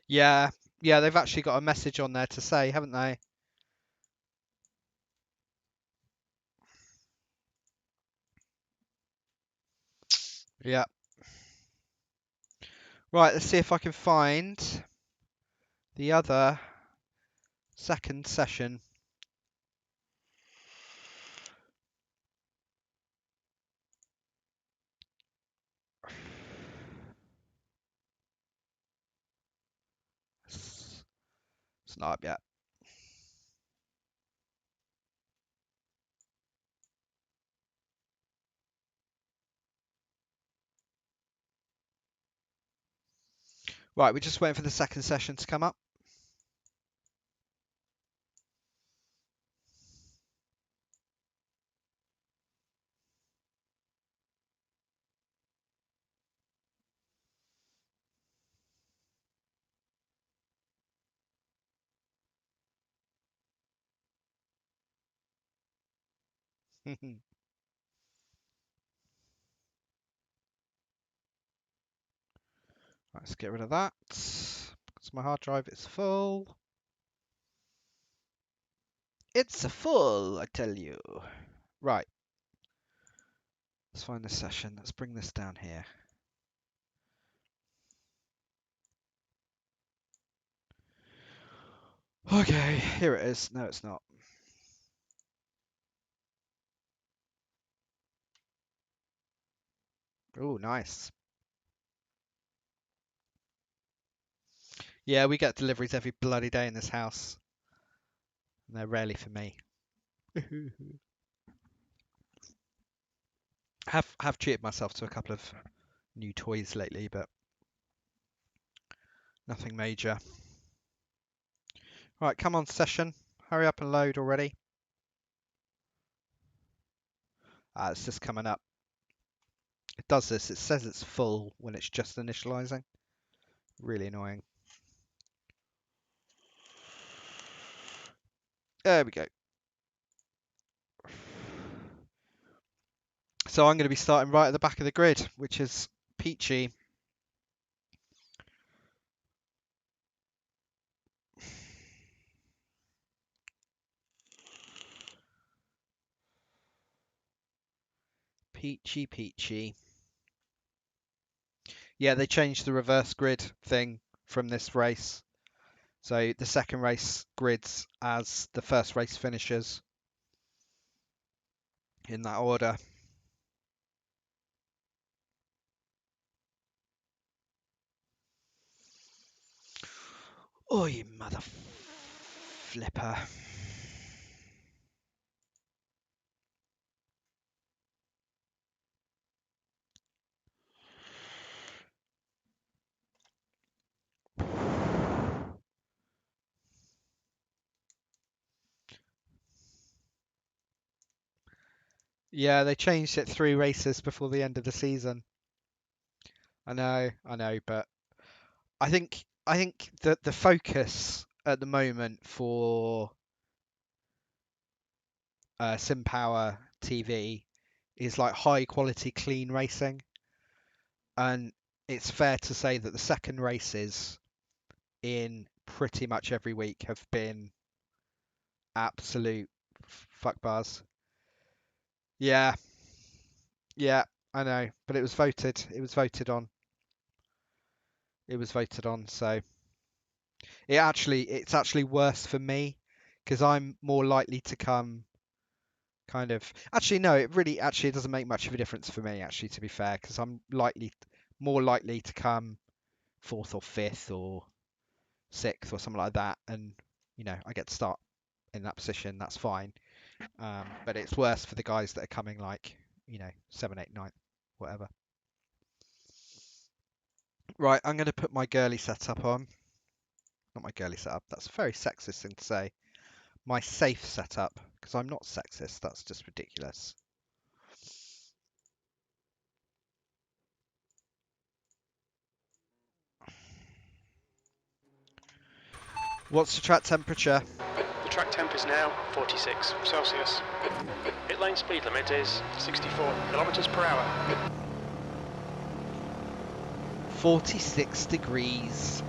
Yeah, yeah, they've actually got a message on there to say, haven't they? Yeah. Right, let's see if I can find the other second session. It's not up yet. Right, we're just waiting for the second session to come up. Let's get rid of that. Because my hard drive is full. It's full, I tell you. Right. Let's find this session. Let's bring this down here. Okay, here it is. No, it's not. Oh, nice. Yeah, we get deliveries every bloody day in this house. And they're rarely for me. Have treated myself to a couple of new toys lately, but nothing major. Right, come on, session. Hurry up and load already. Ah, it's just coming up. It does this. It says it's full when it's just initializing. Really annoying. There we go. So I'm going to be starting right at the back of the grid, which is peachy. Peachy, peachy. Yeah, they changed the reverse grid thing from this race. So the second race grids as the first race finishes in that order. Oh, you mother flipper. Yeah, they changed it 3 races before the end of the season. I know, but I think that the focus at the moment for SimPower TV is like high quality, clean racing, and it's fair to say that the second races in pretty much every week have been absolute fuck bars. Yeah, yeah, I know, but it was voted. It was voted on. It was voted on. So it's actually worse for me because I'm more likely to come. Kind of. Actually, no. It really actually doesn't make much of a difference for me. Actually, to be fair, because I'm more likely to come 4th or 5th or 6th or something like that, and I get to start in that position. That's fine. But it's worse for the guys that are coming like 7, 8, 9, whatever. Right, I'm going to put my girly setup on. Not my girly setup. That's a very sexist thing to say. My safe setup, because I'm not sexist. That's just ridiculous. What's the track temperature? The track temp is now 46 Celsius. Pit lane speed limit is 64 kilometers per hour. 46 degrees.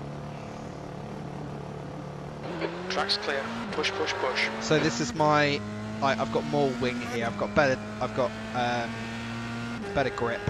Track's clear. Push, push, push. So this is my. I've got more wing here. I've got better grip.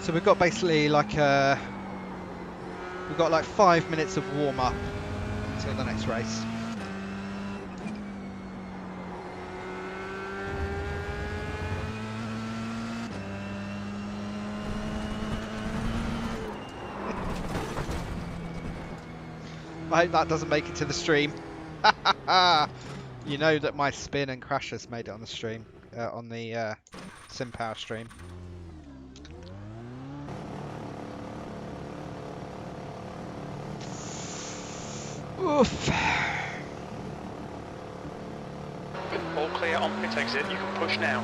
So we've got basically like we've got like 5 minutes of warm up until the next race. I hope that doesn't make it to the stream. You know that my spin and crashes made it on the stream, on the SimPower stream. Oof. All clear on pit exit. You can push now.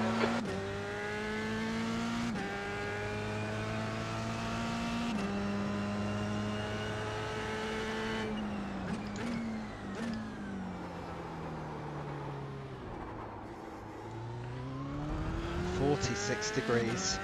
.46 degrees.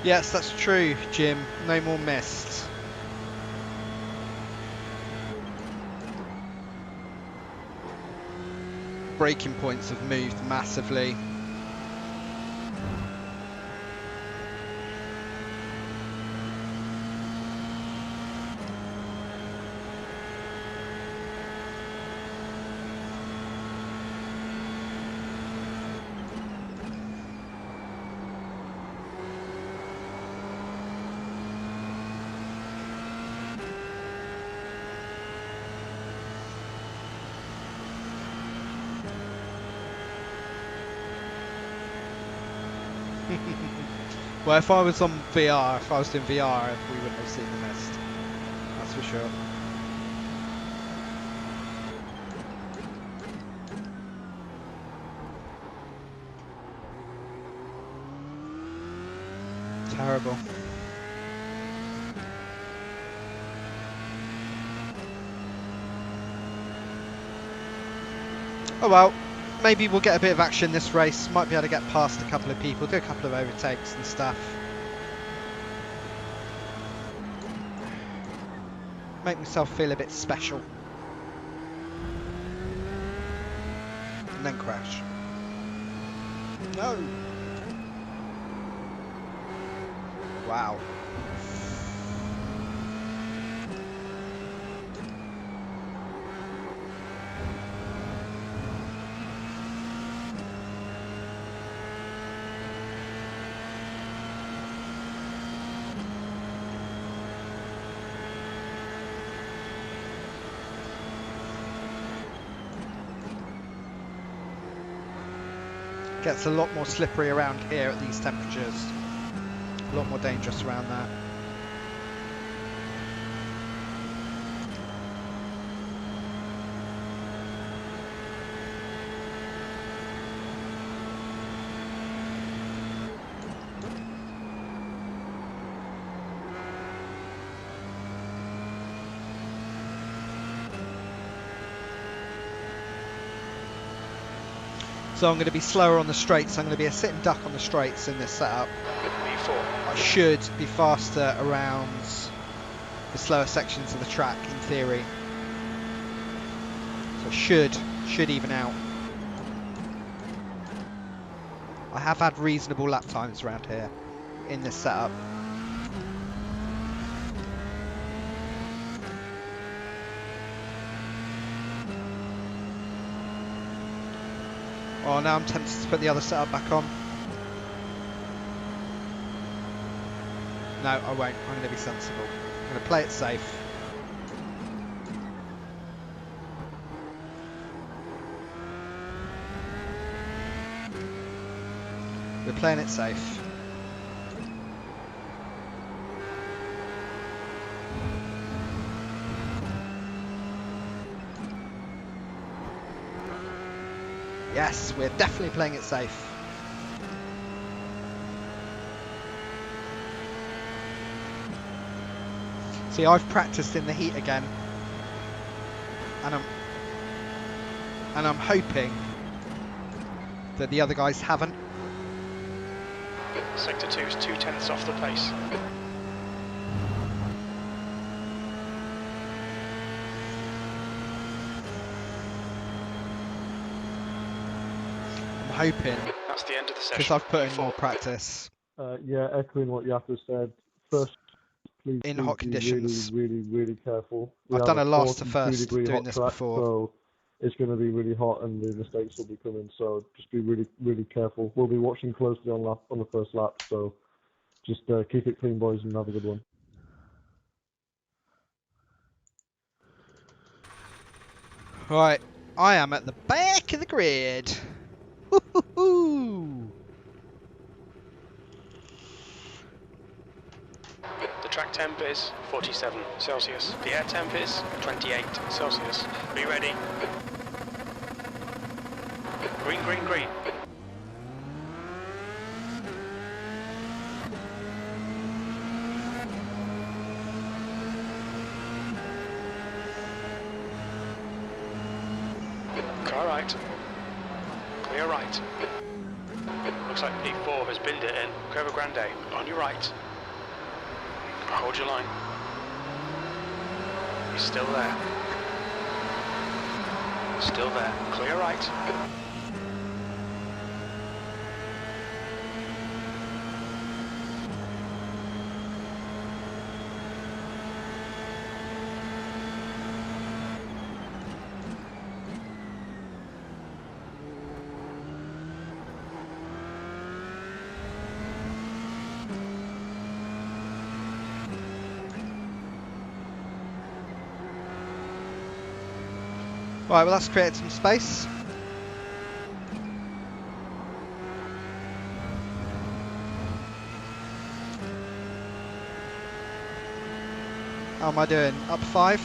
Yes, that's true, Jim. No more mist. Braking points have moved massively. Well, if I was on VR, if I was doing VR, we wouldn't have seen the mist. That's for sure. Terrible. Oh well, maybe we'll get a bit of action this race. Might be able to get past a couple of people, do a couple of overtakes and stuff. Make myself feel a bit special. And then crash. No! Wow. Gets a lot more slippery around here at these temperatures. A lot more dangerous around that. So I'm going to be slower on the straights. I'm going to be a sit and duck on the straights in this setup. I should be faster around the slower sections of the track in theory. So should even out. I have had reasonable lap times around here in this setup. Oh, now I'm tempted to put the other setup back on. No, I won't. I'm going to be sensible. I'm going to play it safe. We're playing it safe. Yes, we're definitely playing it safe. See, I've practiced in the heat again, and I'm hoping that the other guys haven't. Sector 2 is 2/10 off the pace. I'm hoping, That's the end of the session. because I've put in more practice Yeah, echoing what Yappa said. First, please in be hot conditions. really careful. We I've have done a last to 42 first degree doing hot this track, before. so it's going to be really hot and the mistakes will be coming. So just be really careful. We'll be watching closely on the first lap. So just keep it clean, boys, and have a good one. Right, I am at the back of the grid. Woo-hoo-hoo. The track temp is 47 Celsius. The air temp is 28 Celsius. Are you ready? Green, green, green. Car right. Clear right. Looks like P4 has binned it in. Curva Grande. On your right. Hold your line. He's still there. Still there. Clear right. Right, well that's created some space. How am I doing? Up 5?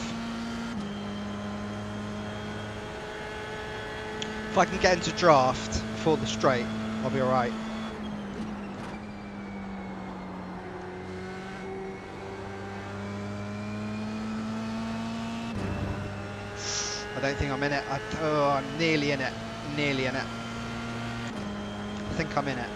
If I can get into draft for the straight, I'll be alright. I don't think I'm in it. Oh, I'm nearly in it. Nearly in it. I think I'm in it.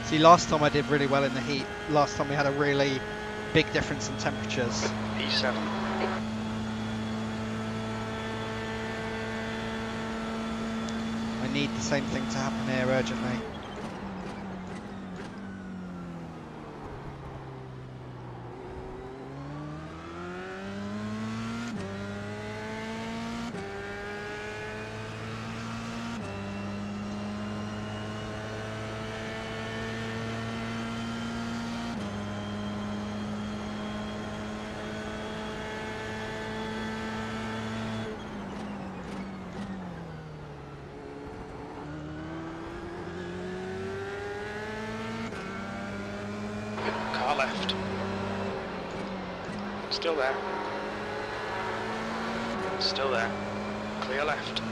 See, last time I did really well in the heat. Last time we had a really big difference in temperatures. E7. I need the same thing to happen here urgently. Car left. Still there. Still there. Clear left.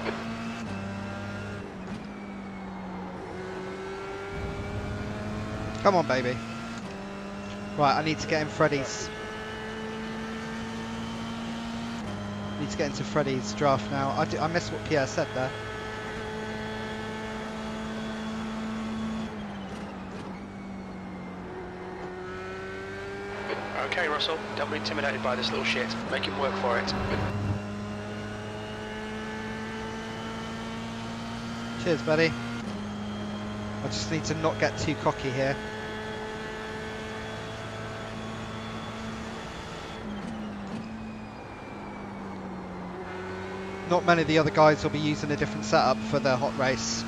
Come on, baby. Right, I need to get in Freddy's. Need to get into Freddy's draft now. I missed what Pierre said there. Okay, Russell, don't be intimidated by this little shit. Make him work for it. Cheers, buddy. I just need to not get too cocky here. Not many of the other guys will be using a different setup for their hot race,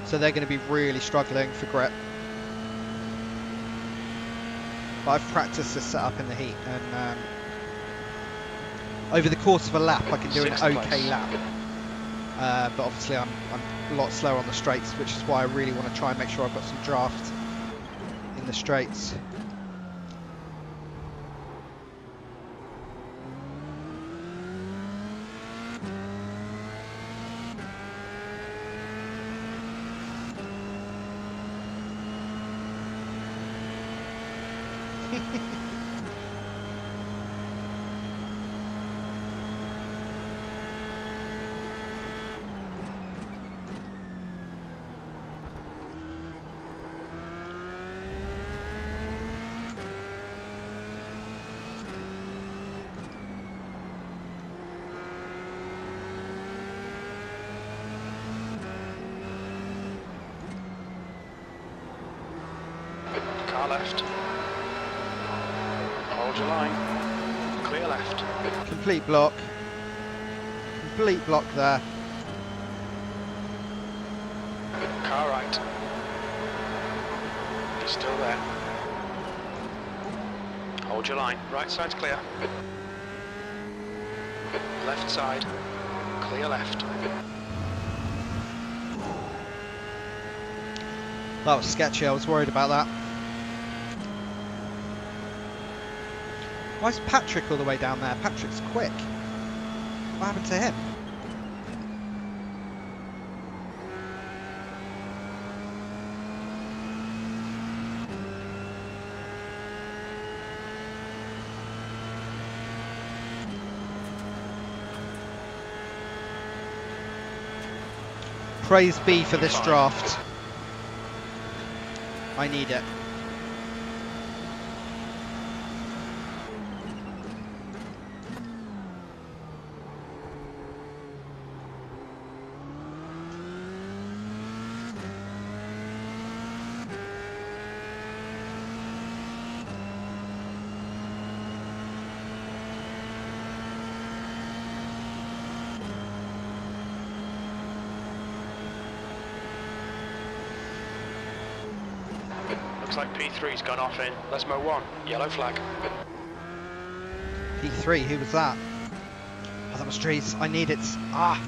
so they're going to be really struggling for grip. But I've practiced this setup in the heat, and over the course of a lap I can do an okay lap. But obviously I'm a lot slower on the straights, which is why I really want to try and make sure I've got some draft in the straights. Car left. Hold your line. Clear left. Complete block. Complete block there. Car right. He's still there. Hold your line. Right side's clear. Left side. Clear left. That was sketchy, I was worried about that. Why is Patrick all the way down there? Patrick's quick. What happened to him? Praise be for this draft. I need it. Looks like P3's gone off in Lesmo 1, yellow flag. P3, who was that? Oh, that was Dries. I need it. Ah!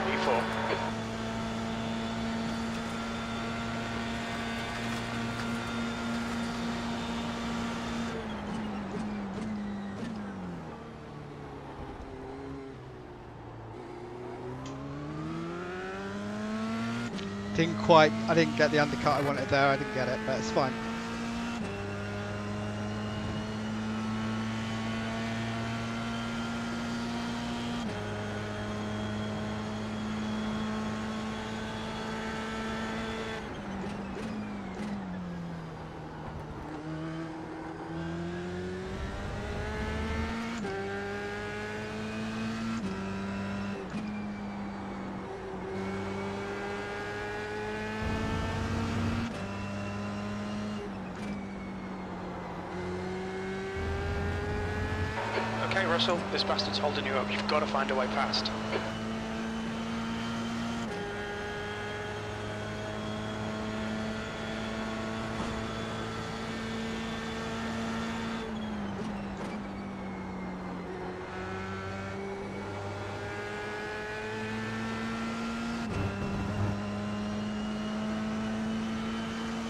P4. I didn't get the undercut I wanted there, I didn't get it, but it's fine. Okay, Russell, this bastard's holding you up. You've got to find a way past.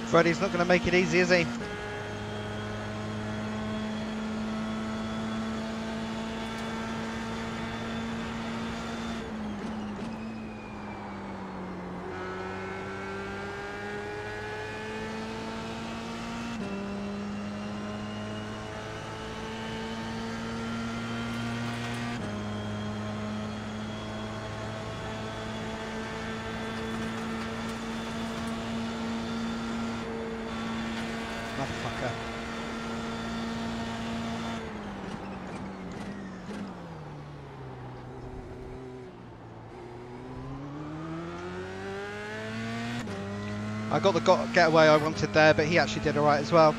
Freddie's not going to make it easy, is he? Motherfucker. I got the getaway I wanted there, but he actually did alright as well.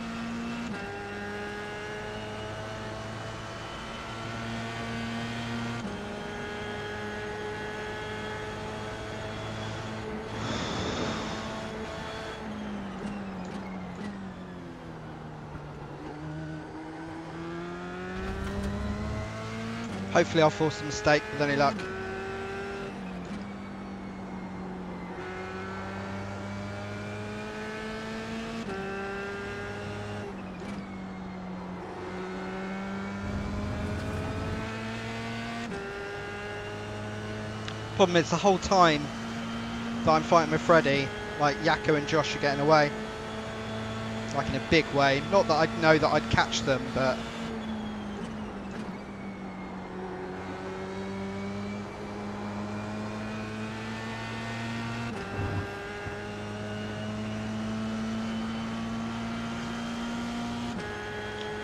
Hopefully I'll force a mistake with any luck. Problem is, the whole time that I'm fighting with Freddie, like Yakko and Josh are getting away. Like in a big way. Not that I know that I'd catch them, but...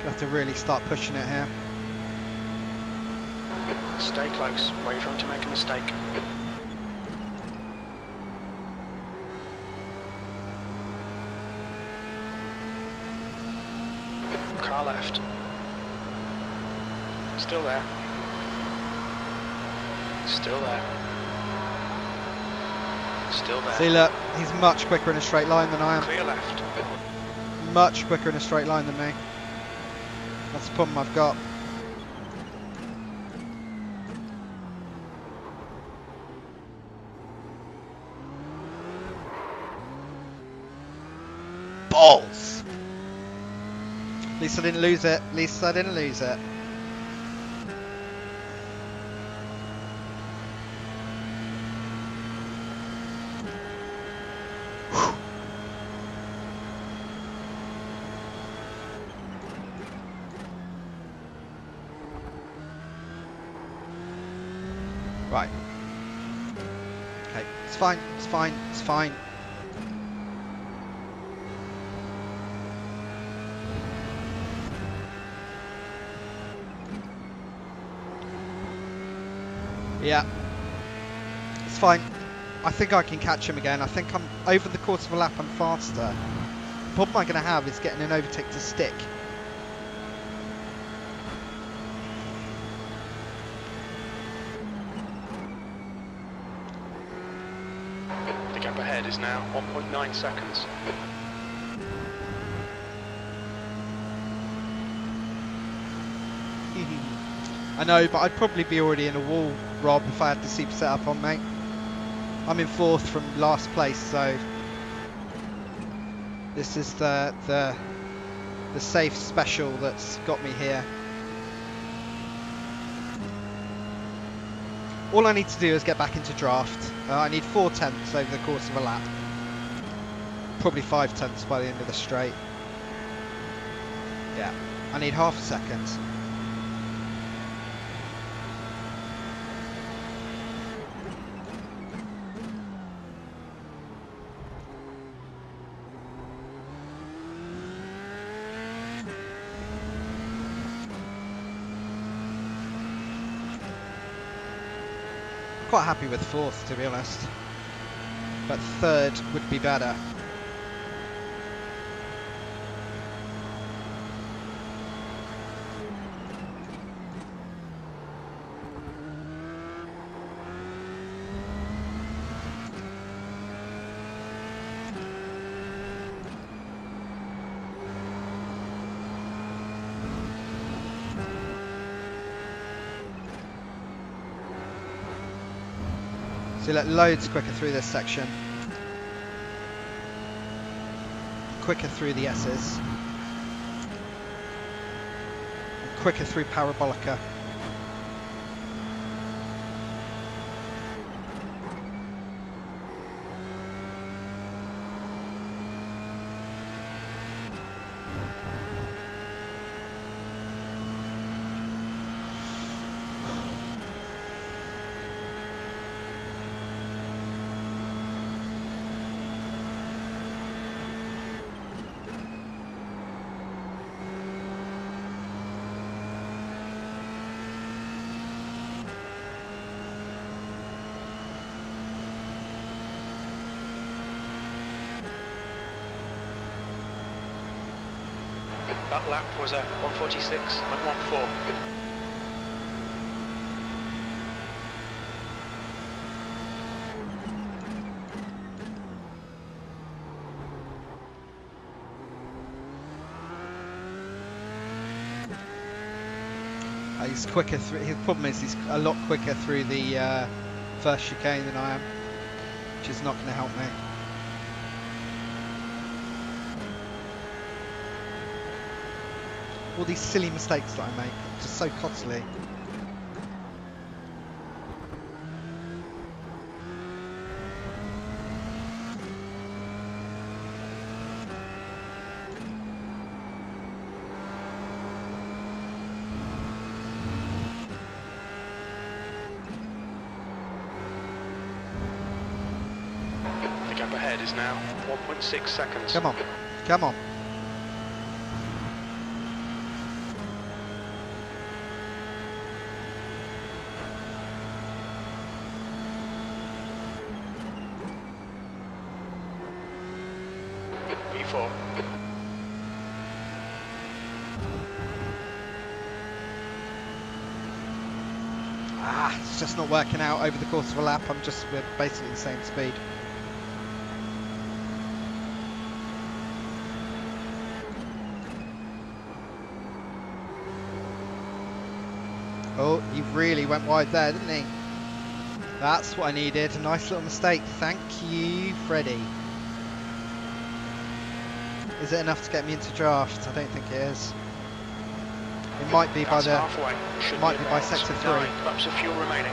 have to really start pushing it here. Stay close. Wait for him to make a mistake. Car left. Still there. Still there. Still there. See, look, he's much quicker in a straight line than I am. Clear left. Much quicker in a straight line than me. That's the problem I've got. Balls! At least I didn't lose it. At least I didn't lose it. Right. Okay, it's fine, it's fine, it's fine. Yeah. It's fine. I think I can catch him again. I think I'm, over the course of a lap, I'm faster. The problem I'm going to have is getting an overtake to stick. The gap ahead is now 1.9 seconds. I know, but I'd probably be already in a wall, Rob, if I had the super setup on, mate. I'm in 4th from last place, so this is the safe special that's got me here. All I need to do is get back into draft. I need 4 tenths over the course of a lap. Probably 5 tenths by the end of the straight. Yeah, I need half a second. Quite happy with 4th, to be honest, but 3rd would be better. So look, loads quicker through this section. Quicker through the S's. And quicker through Parabolica. That lap was a 146.14. He's quicker through. His problem is he's a lot quicker through the first chicane than I am, which is not going to help me. All these silly mistakes that I make, just so costly. The gap ahead is now 1.6 seconds. Come on, come on. P4. It's just not working out over the course of a lap. We're basically the same speed. Oh, he really went wide there, didn't he? That's what I needed. A nice little mistake. Thank you, Freddie. Is it enough to get me into draft? I don't think it is. It might be by That's the. halfway. Should might be be by about sector 3. 9 laps of fuel remaining.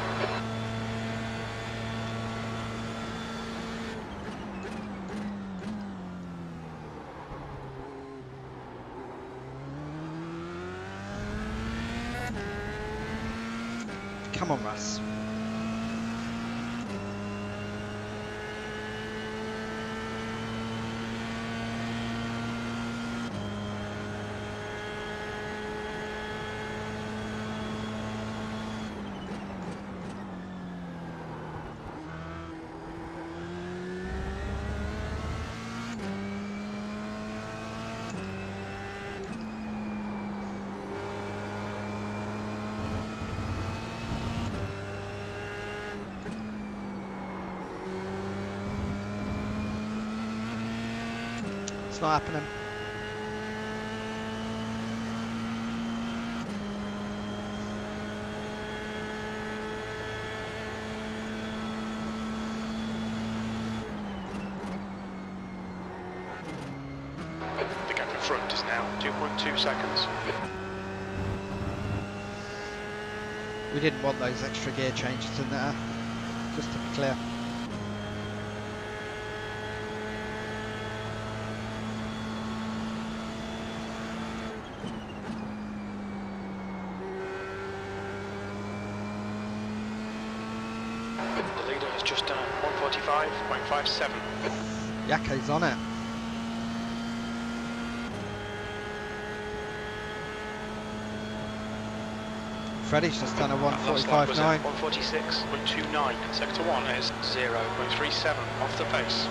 Come on, Russ. It's not happening. The gap in front is now 2.2 seconds. We didn't want those extra gear changes in there, just to be clear. The leader has just done 145.57. Yakko's on it. Freddie's just done a That last lap was at 145.9. 146.29. Sector 1 is 0.37 off the pace.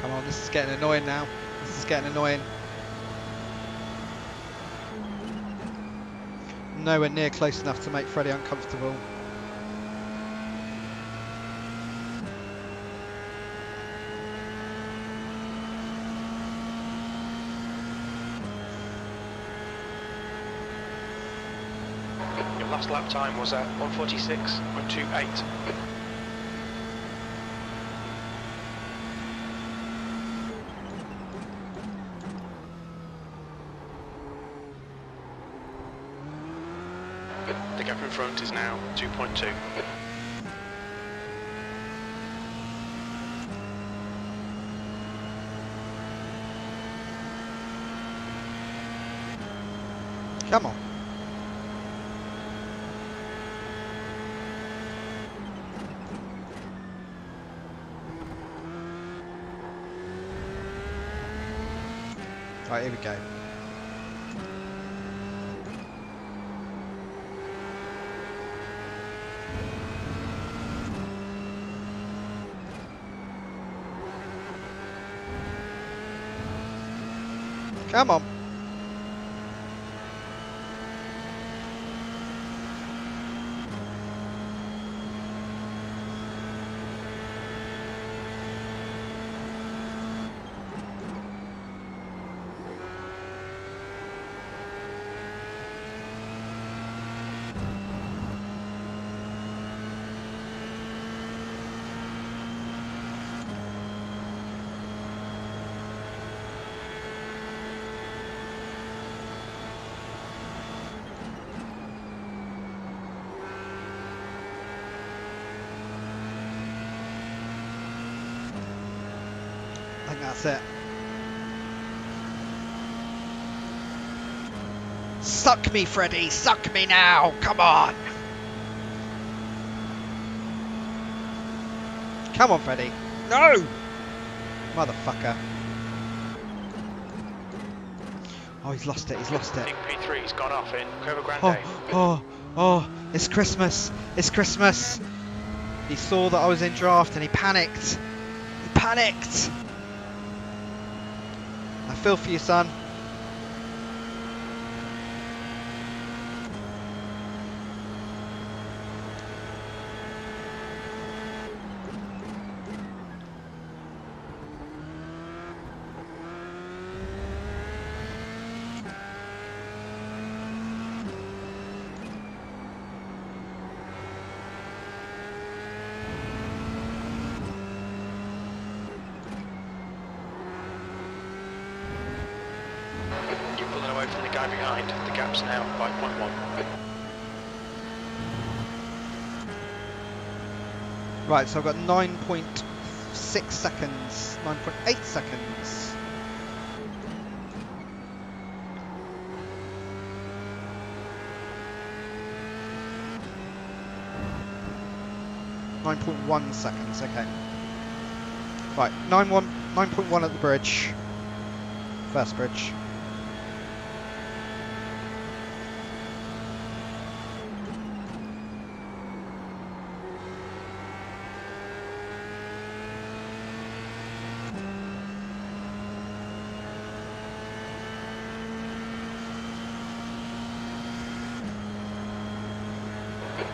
Come on, this is getting annoying now. This is getting annoying. Nowhere near close enough to make Freddie uncomfortable. Your last lap time was at 146.28. The gap in front is now 2.2. Come on. Right, here we go. Come on. That's it. Suck me, Freddy! Suck me now! Come on! Come on, Freddy! No! Motherfucker. Oh, he's lost it, he's lost I it. think P3's gone off in Curva Grande. Oh, it's Christmas. It's Christmas. He saw that I was in draft and he panicked. He panicked. I feel for you, son. You're pulling away from the guy behind. The gap's now 5.1. Right, so I've got 9.6 seconds, 9.8 seconds. .1 seconds, okay. Right, 9.1 at the bridge. First bridge.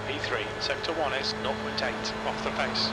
P3, sector 1 is 0.8 off the pace.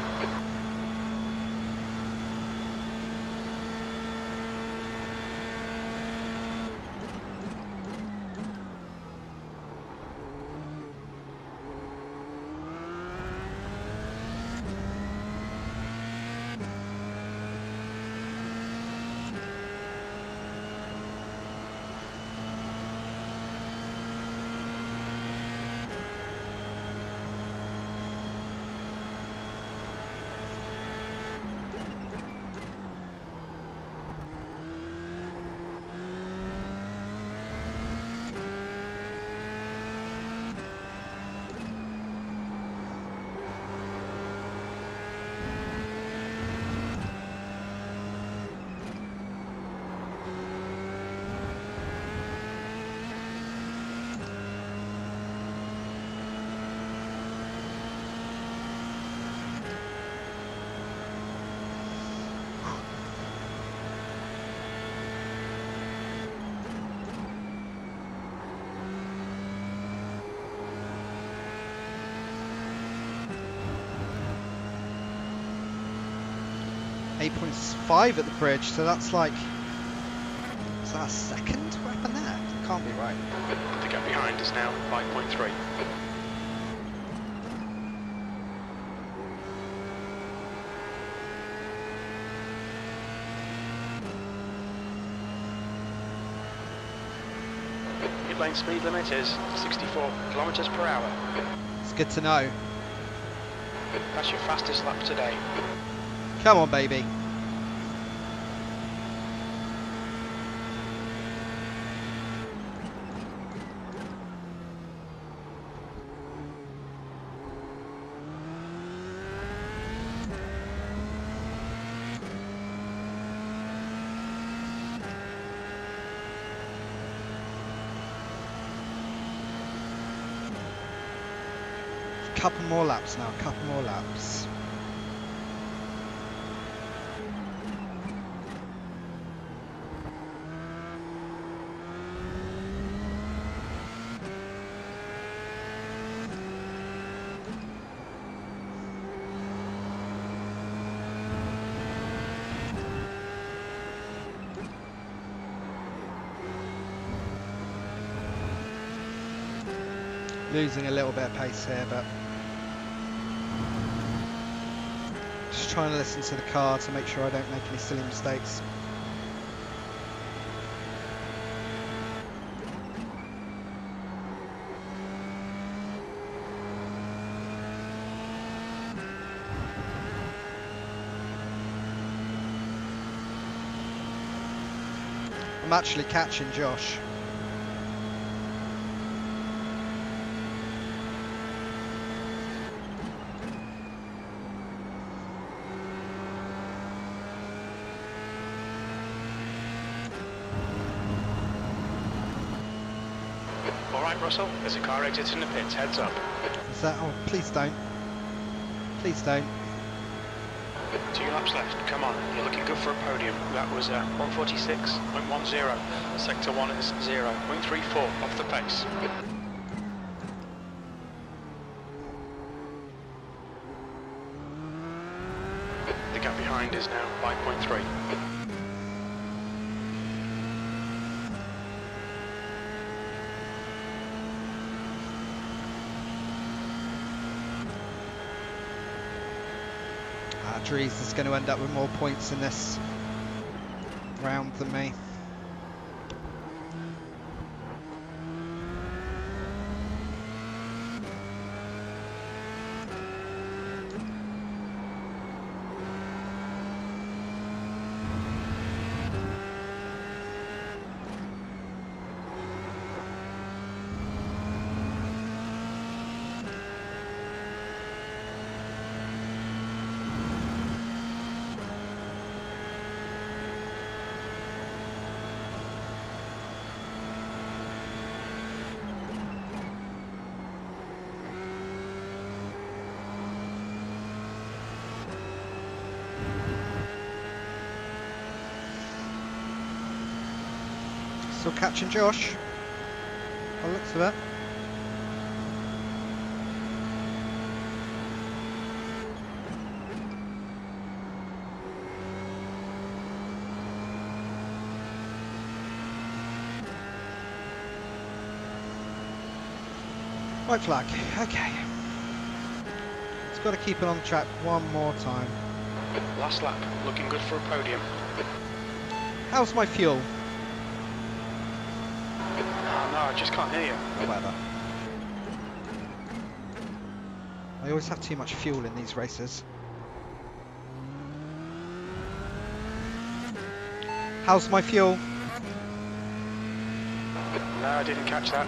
.5 at the bridge, so that's like, is that a second? What happened there? That can't be right. The gap behind is now 5.3. Pit lane speed limit is 64 kilometers per hour. It's good to know. That's your fastest lap today. Come on, baby. Couple more laps now, couple more laps. Losing a little bit of pace here, but just trying to listen to the car to make sure I don't make any silly mistakes. I'm actually catching Josh. All right, Russell, there's a car exiting the pits, heads up. Is that? Oh, please don't. Please don't. 2 laps left, come on, you're looking good for a podium. That was 146.10. Sector 1 is 0.34 off the pace. The gap behind is now 5.3. Dries is going to end up with more points in this round than me. Still catching Josh. By the looks of it. White flag. Okay. Just got to keep it on track one more time. Last lap, looking good for a podium. How's my fuel? Oh no, I just can't hear you. Oh, whatever. I always have too much fuel in these races. How's my fuel? No, I didn't catch that.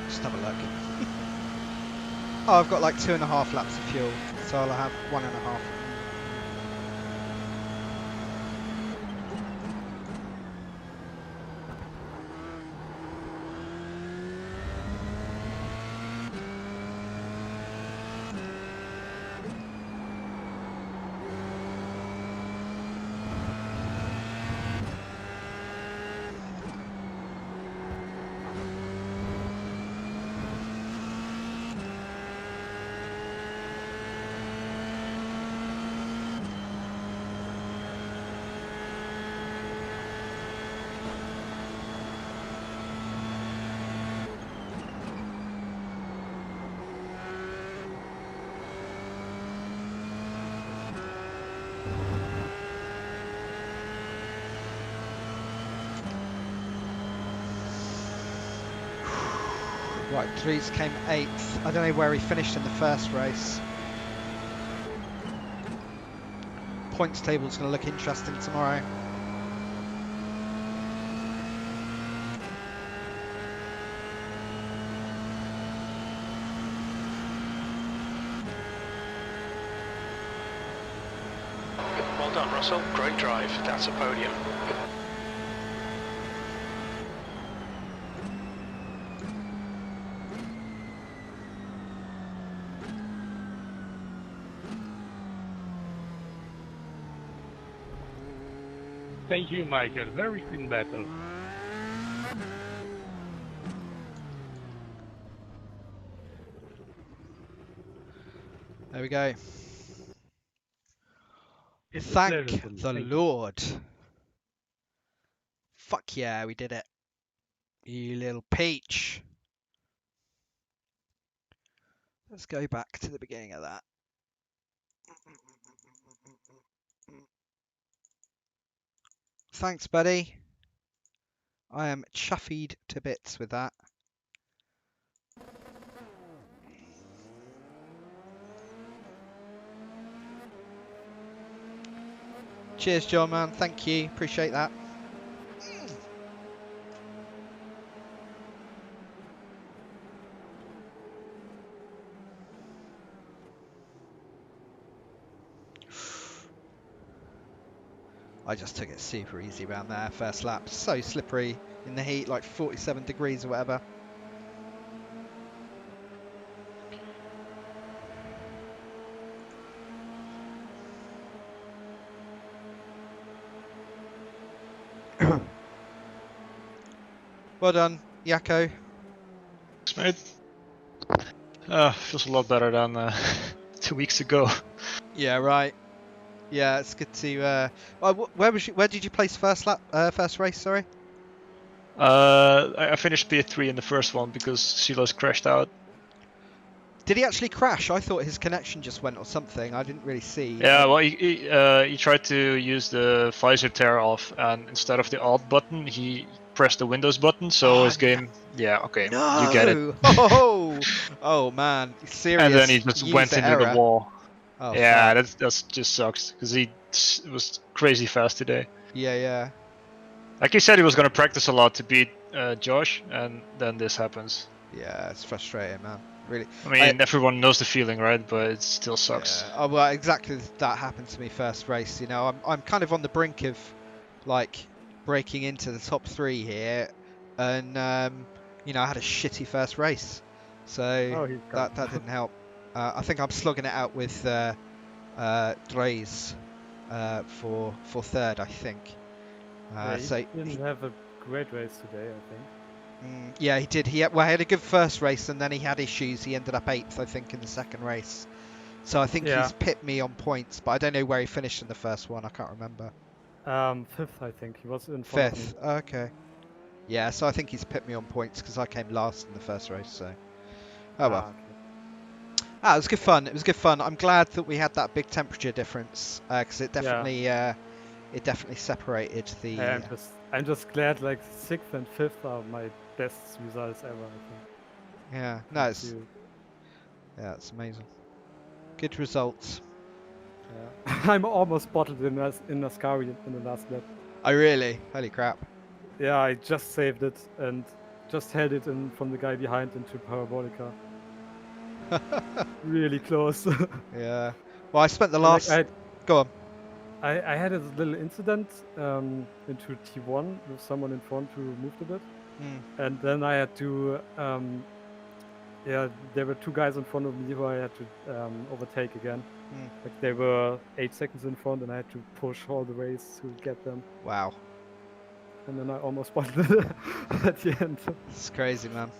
Just have a look. Oh, I've got like 2.5 laps of fuel, so I'll have 1.5. Right, Dries came 8th. I don't know where he finished in the first race. Points table's going to look interesting tomorrow. Well done, Russell. Great drive. That's a podium. Thank you, Michael. Very clean battle. There we go. It's a Thank pleasure to the thank you. Lord. Fuck yeah, we did it. You little peach. Let's go back to the beginning of that. Thanks, buddy. I am chuffied to bits with that. Cheers, John, man. Thank you. Appreciate that. I just took it super easy around there. First lap, so slippery in the heat, like 47 degrees or whatever. Well done, Yako. Thanks, mate. Feels a lot better than 2 weeks ago. Yeah, right. Yeah, it's good to. Where did you place first lap? First race, sorry. I finished P3 in the first one because Silas crashed out. Did he actually crash? I thought his connection just went or something. I didn't really see. Yeah, well, he tried to use the visor tear off, and instead of the Alt button, he pressed the Windows button. So his game, yeah, okay, No! you get it. Oh man, serious. And then he just went into error. the wall. Oh, yeah, fuck. that's just sucks because he was crazy fast today. Yeah. Like he said, he was gonna practice a lot to beat Josh, and then this happens. Yeah, it's frustrating, man. Really. I mean, everyone knows the feeling, right? But it still sucks. Yeah. Oh, well, exactly that happened to me first race. You know, I'm kind of on the brink of like breaking into the top 3 here, and you know, I had a shitty first race, so that didn't help. I think I'm slugging it out with Dreis for third, I think. So he didn't have a great race today, I think. Yeah, he did. He had a good first race, and then he had issues. He ended up 8th, I think, in the second race. So I think he's pipped me on points, but I don't know where he finished in the first one. I can't remember. 5th, I think. He was in front of me. 5th. Okay. Yeah, so I think he's pipped me on points because I came last in the first race. So, oh well. Okay. It was good fun. It was good fun. I'm glad that we had that big temperature difference because it definitely separated the. I'm just glad like 6th and 5th are my best results ever, I think. Yeah, no, it's amazing. Good results. Yeah. I'm almost bottled in Ascari in the last lap. Oh really? Holy crap. Yeah, I just saved it and just held it in from the guy behind into Parabolica. Really close. Yeah. Well, I spent the last. Go on. I had a little incident into T1 with someone in front who moved a bit, and then I had to. There were 2 guys in front of me who I had to overtake again. Like they were 8 seconds in front, and I had to push all the race to get them. Wow. And then I almost bottled it at the end. It's crazy, man.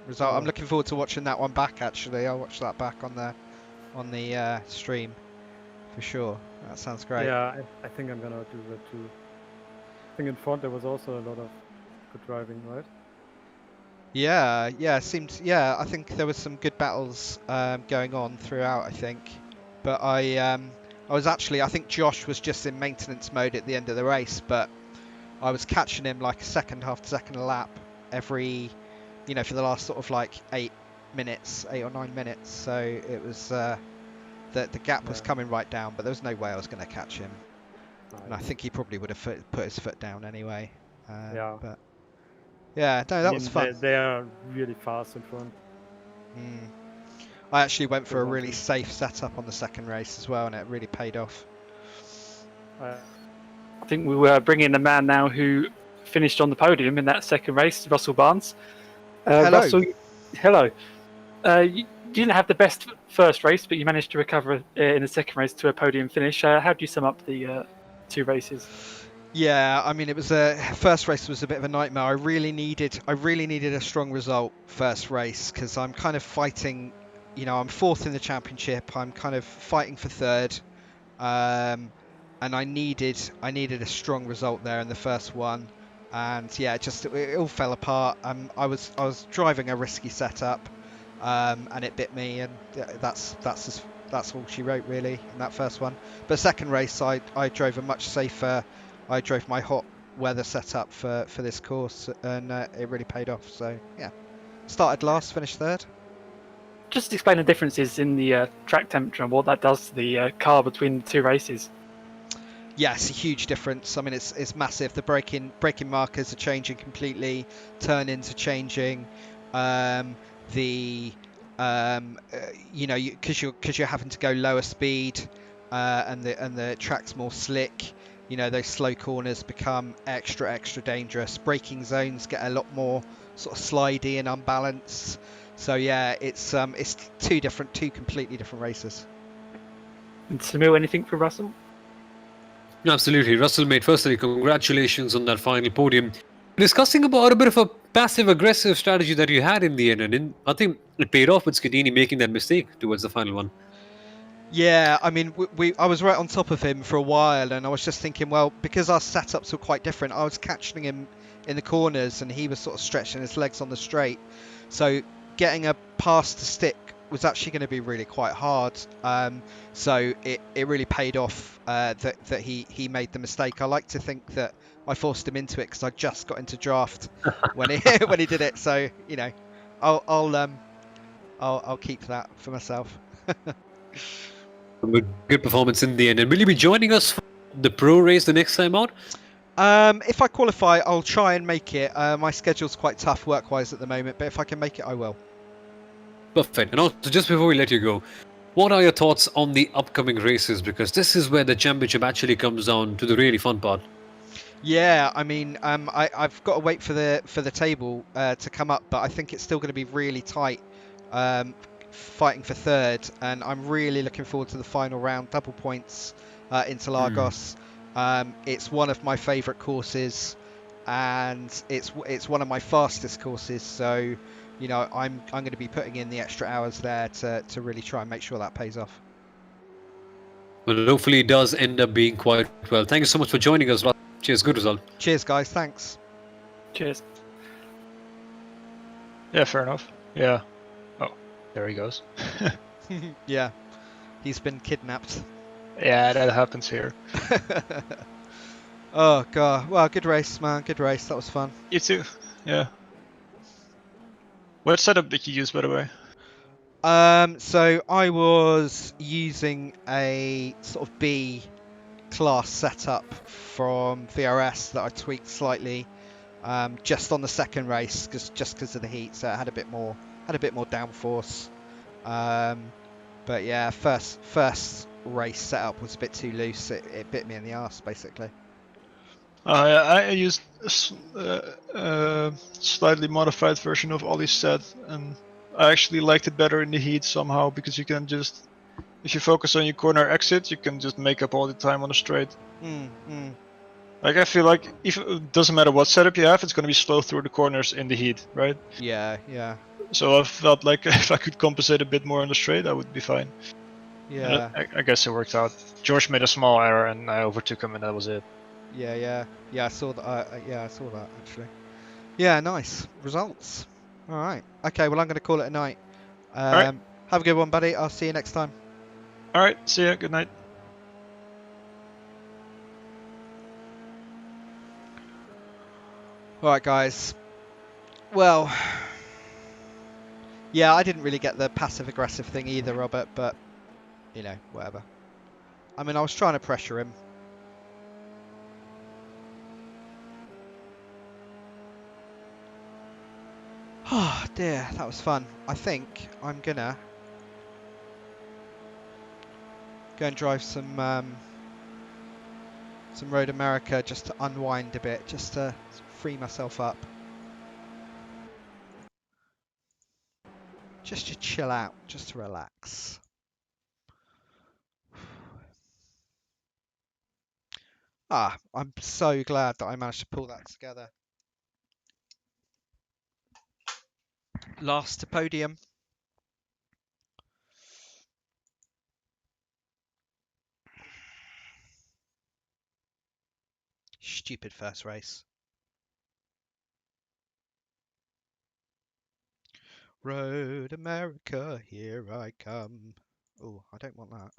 Result. I'm looking forward to watching that one back. Actually, I'll watch that back on the stream for sure. That sounds great. Yeah, I think I'm gonna do that too. I think in front there was also a lot of good driving, right? Yeah. I think there was some good battles going on throughout. I think, but I think Josh was just in maintenance mode at the end of the race, but I was catching him like a second lap every, for the last sort of like 8 or 9 minutes. So it was the gap was coming right down, but there was no way I was going to catch him. And I think he probably would have put his foot down anyway. But yeah, no, that was fun. They are really fast in front. I actually went for a really safe setup on the second race as well, and it really paid off. I think we were bringing the man now who finished on the podium in that second race, Russell Barnes. Hello. Russell, hello. You didn't have the best first race, but you managed to recover in the second race to a podium finish. How do you sum up the 2 races? Yeah, I mean, first race was a bit of a nightmare. I really needed a strong result first race because I'm kind of fighting. I'm 4th in the championship. I'm kind of fighting for 3rd, and I needed a strong result there in the first one. And yeah, it all fell apart. I was driving a risky setup, and it bit me, and that's all she wrote really in that first one. But second race, I drove a much safer. I drove my hot weather setup for this course, and it really paid off. So yeah, started last, finished 3rd. Just explain the differences in the track temperature and what that does to the car between the 2 races. Yeah, it's a huge difference. I mean, it's massive. The braking markers are changing completely. Turn-ins are changing. The you know, because you're having to go lower speed, and the track's more slick. You know, those slow corners become extra dangerous. Braking zones get a lot more sort of slidey and unbalanced. So yeah, it's two completely different races. And Samu, anything for Russell? Absolutely. Russell, mate, firstly, congratulations on that final podium. Discussing about a bit of a passive-aggressive strategy that you had in the end, and I think it paid off with Scudini making that mistake towards the final one. Yeah, I mean, I was right on top of him for a while, and I was just thinking, well, because our setups were quite different, I was catching him in the corners, and he was sort of stretching his legs on the straight. So getting a pass to stick was actually going to be really quite hard. So it really paid off that he made the mistake. I like to think that I forced him into it because I just got into draft when he when he did it. So you know, I'll keep that for myself. Good performance in the end. And will you be joining us for the pro race the next time out? If I qualify, I'll try and make it. My schedule's quite tough work-wise at the moment, but if I can make it, I will. Perfect. And also, just before we let you go, what are your thoughts on the upcoming races? Because this is where the championship actually comes down to the really fun part. Yeah, I mean, I've got to wait for the table to come up, but I think it's still going to be really tight, fighting for third, and I'm really looking forward to the final round, double points into Lagos. It's one of my favourite courses, and it's one of my fastest courses. So, you know, I'm going to be putting in the extra hours there to really try and make sure that pays off. Well, hopefully it does end up being quite well. Thank you so much for joining us. Cheers, good result. Cheers, guys. Thanks. Cheers. Yeah, fair enough. Yeah. Oh, there he goes. Yeah, he's been kidnapped. Yeah, that happens here. Oh god, well, good race, man. Good race. That was fun. You too. Yeah. What setup did you use, by the way? So I was using a sort of B class setup from VRS that I tweaked slightly, just on the second race, because of the heat, so it had a bit more downforce. But yeah, first race setup was a bit too loose. It bit me in the arse, basically. I used a slightly modified version of Ollie's set, and I actually liked it better in the heat somehow, because you can just, if you focus on your corner exit, you can just make up all the time on the straight. Like, I feel like if it doesn't matter what setup you have, it's going to be slow through the corners in the heat, right? Yeah. So I felt like if I could compensate a bit more on the straight, I would be fine. Yeah. I guess it worked out. George made a small error, and I overtook him, and that was it. Yeah. I saw that. Yeah, I saw that actually. Yeah, nice results. All right. Okay. Well, I'm going to call it a night. Alright. Have a good one, buddy. I'll see you next time. Alright, see ya. Good night. All right, guys. Well, yeah, I didn't really get the passive-aggressive thing either, Robert, but, you know, whatever. I mean, I was trying to pressure him. Oh, dear, that was fun. I think I'm gonna go and drive some Road America just to unwind a bit, just to free myself up. Just to chill out, just to relax. I'm so glad that I managed to pull that together. Last to podium. Stupid first race. Road America, here I come. Oh, I don't want that.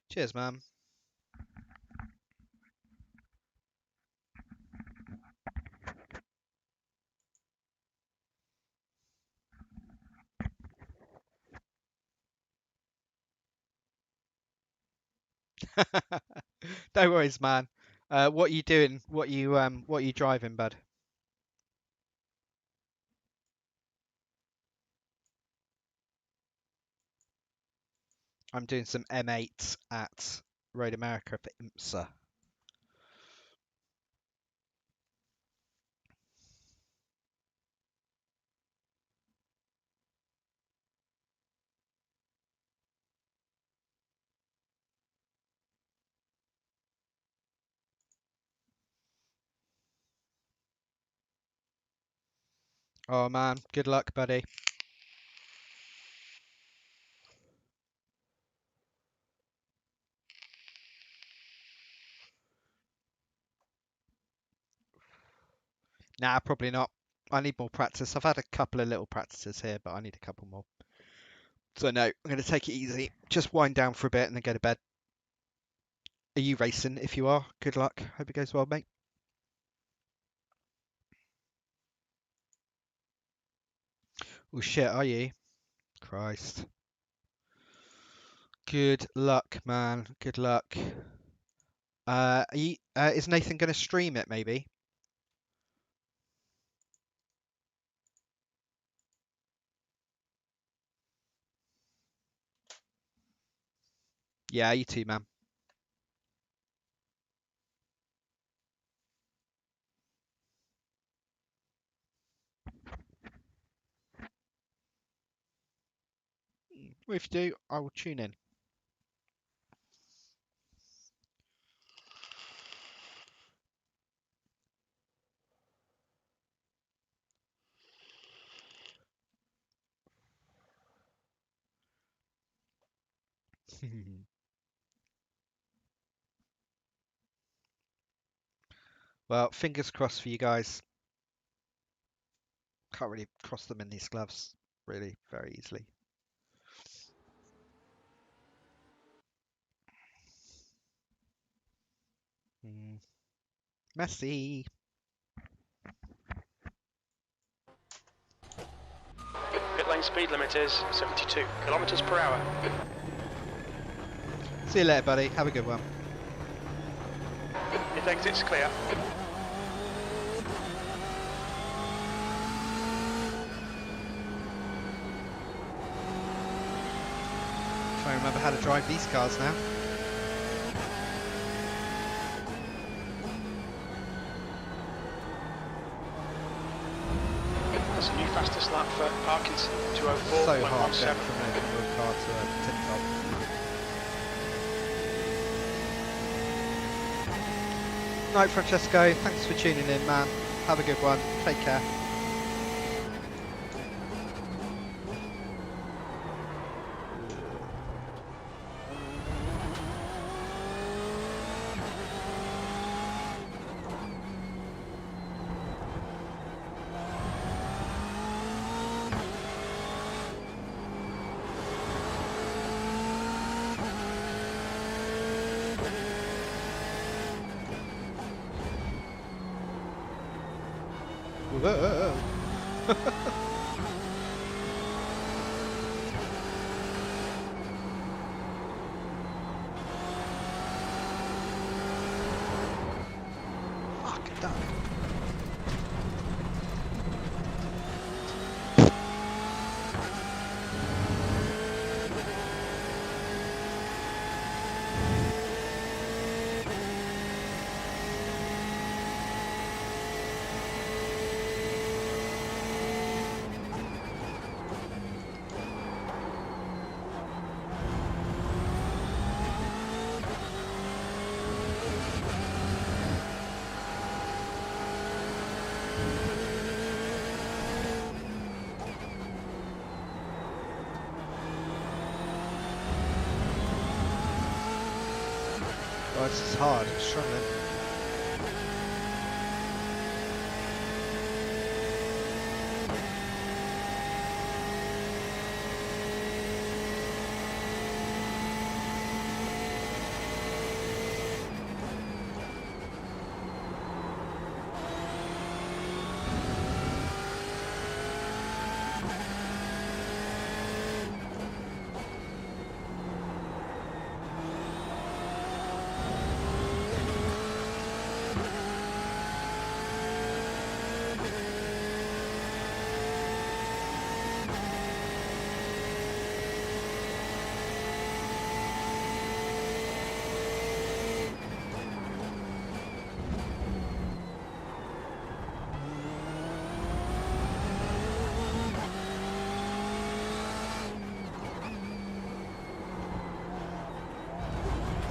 Cheers, man. No worries, man. What you doing? What you driving, bud? I'm doing some M8 at Road America for IMSA. Oh man, good luck, buddy. Nah, probably not. I need more practice. I've had a couple of little practices here, but I need a couple more. So no, I'm going to take it easy. Just wind down for a bit and then go to bed. Are you racing? If you are, good luck. Hope it goes well, mate. Oh shit, are you? Christ. Good luck, man. Good luck. Is Nathan going to stream it, maybe? Yeah, you too, man. Well, if you do, I will tune in. Well, fingers crossed for you guys. Can't really cross them in these gloves, really, very easily. Messy. Pit lane speed limit is 72 kilometers per hour. See you later, buddy. Have a good one. Pit exit's clear. Try and remember how to drive these cars now. That's a new fastest lap for Parkinson, So hard going 204.17. from a real car to a tip top. Night, Francesco. Thanks for tuning in, man. Have a good one. Take care. Whoa. Fuck that. Oh, this is hard. I'm struggling.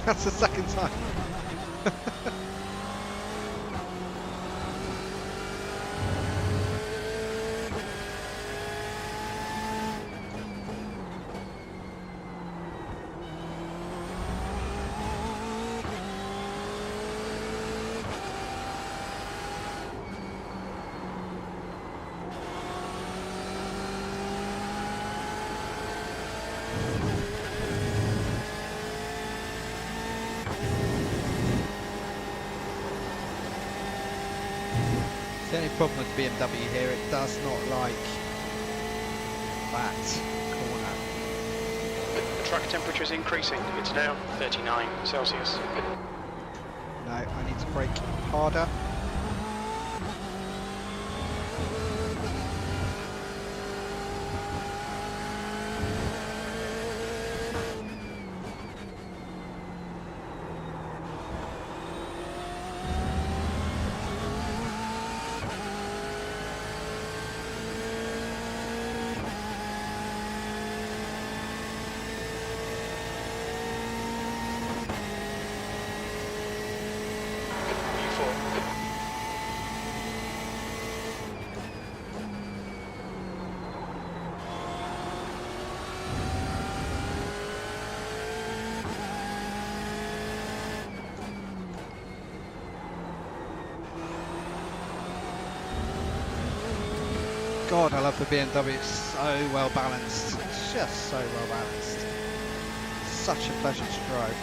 That's the second time. The only problem with BMW here, it does not like that corner. The track temperature is increasing. It's now 39 Celsius. No, I need to brake harder. God, I love the BMW, it's so well balanced. It's just so well balanced. Such a pleasure to drive.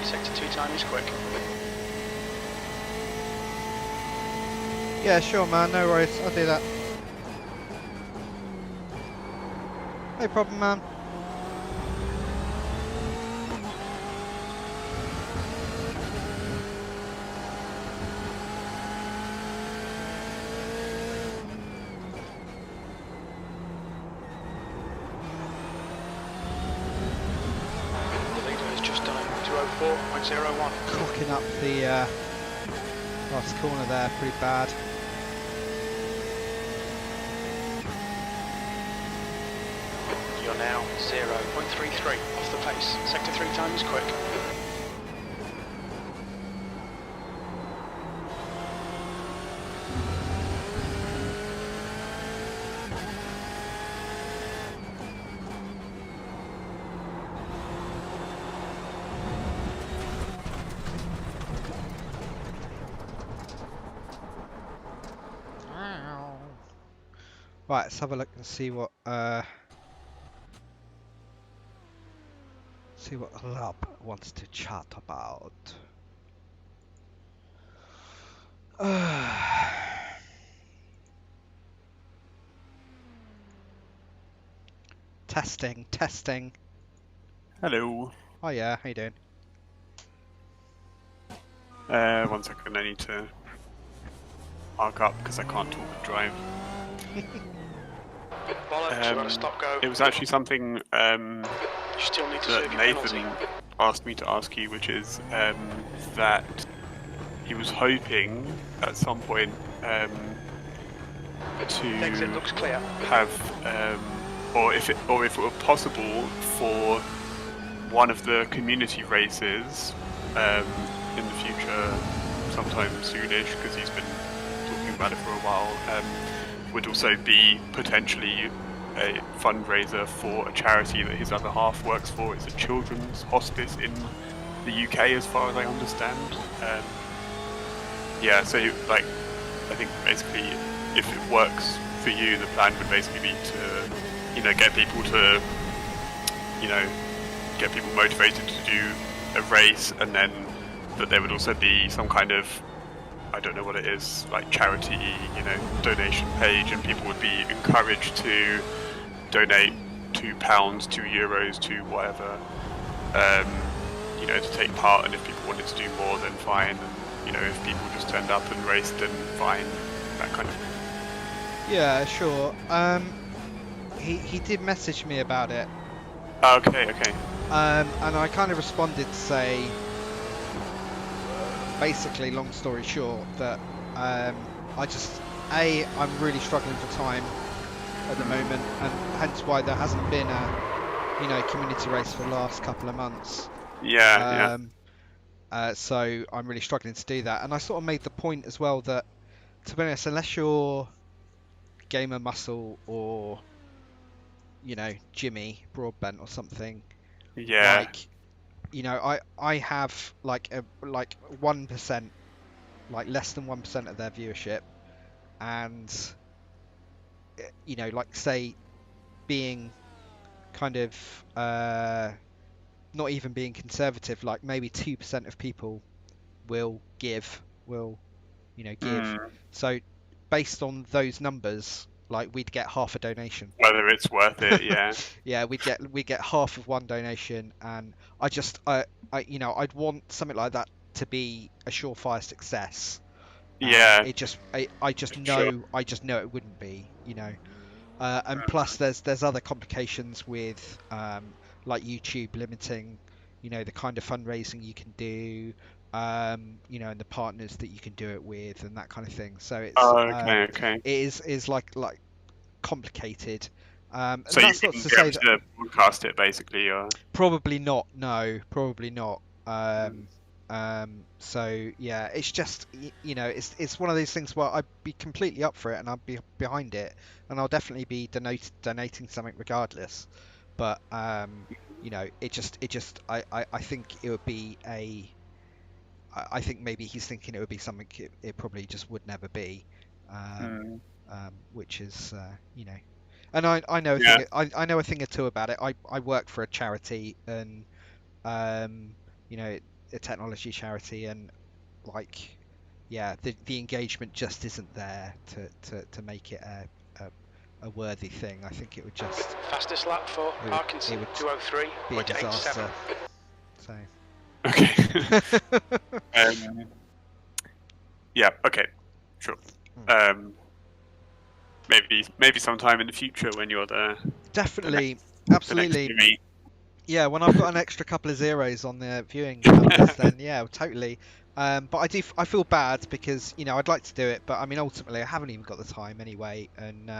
Sector 2 time is quick. Yeah, sure man, no worries, I'll do that. No problem, man. Just done 204.01. Cocking up the last corner there, pretty bad. You're now 0.33 off the pace. Sector 3 time is quick. Right, let's have a look and see what Lab wants to chat about. Testing. Hello. Oh yeah, how you doing? 1 second, I need to arc up because I can't talk and drive. Bollocks, you're on a stop go. It was actually something You still need to that serve your Nathan penalty. asked me to ask you, which is that he was hoping at some point Exit to looks clear. have, or if it were possible for one of the community races in the future, sometime soonish, because he's been talking about it for a while, would also be potentially a fundraiser for a charity that his other half works for. It's a children's hospice in the UK, as far as I understand. Yeah, so like I think basically if it works for you, the plan would basically be to, you know, get people to, you know, get people motivated to do a race, and then that there would also be some kind of, I don't know what it is, like charity, you know, donation page, and people would be encouraged to donate £2, €2 to whatever, you know, to take part. And if people wanted to do more, then fine. And, you know, if people just turned up and raced, then fine. That kind of thing. Yeah, sure. He did message me about it. Okay. And I kind of responded to say, basically, long story short, that I'm really struggling for time at the moment, and hence why there hasn't been a, you know, community race for the last couple of months. Yeah. So I'm really struggling to do that, and I sort of made the point as well that, to be honest, unless you're Gamer Muscle or, you know, Jimmy Broadbent or something, Yeah. like, you know, I have like 1%, like less than 1% of their viewership, and, you know, like, say, being kind of not even being conservative, like maybe 2% of people will give. So based on those numbers, like, we'd get half a donation. Whether it's worth it, yeah. Yeah, we'd get half of one donation, and I you know, I'd want something like that to be a surefire success. Yeah. I just know it wouldn't be, you know. And plus there's other complications with like YouTube limiting, you know, the kind of fundraising you can do, you know, and the partners that you can do it with, and that kind of thing. So it's okay. it is like complicated. And So that's you not can to be say able that to broadcast it basically, or probably not. No, probably not. So yeah, it's just, you know, it's one of those things where I'd be completely up for it, and I'd be behind it, and I'll definitely be donating something regardless. But you know, it just I think it would be I think maybe he's thinking it would be something it probably just would never be, which is you know, and I know I know a thing or two about it. I work for a charity, and you know, a technology charity, and, like, yeah, the engagement just isn't there to make it a worthy thing. I think it would just Fastest lap for Parkinson, be a disaster. 203.87. So okay. Yeah. Okay. Sure. Maybe sometime in the future when you're definitely, the absolutely. next Jimmy. Yeah, when I've got an extra couple of zeros on the viewing numbers, then yeah, totally. But I feel bad because, you know, I'd like to do it, but I mean, ultimately, I haven't even got the time anyway, and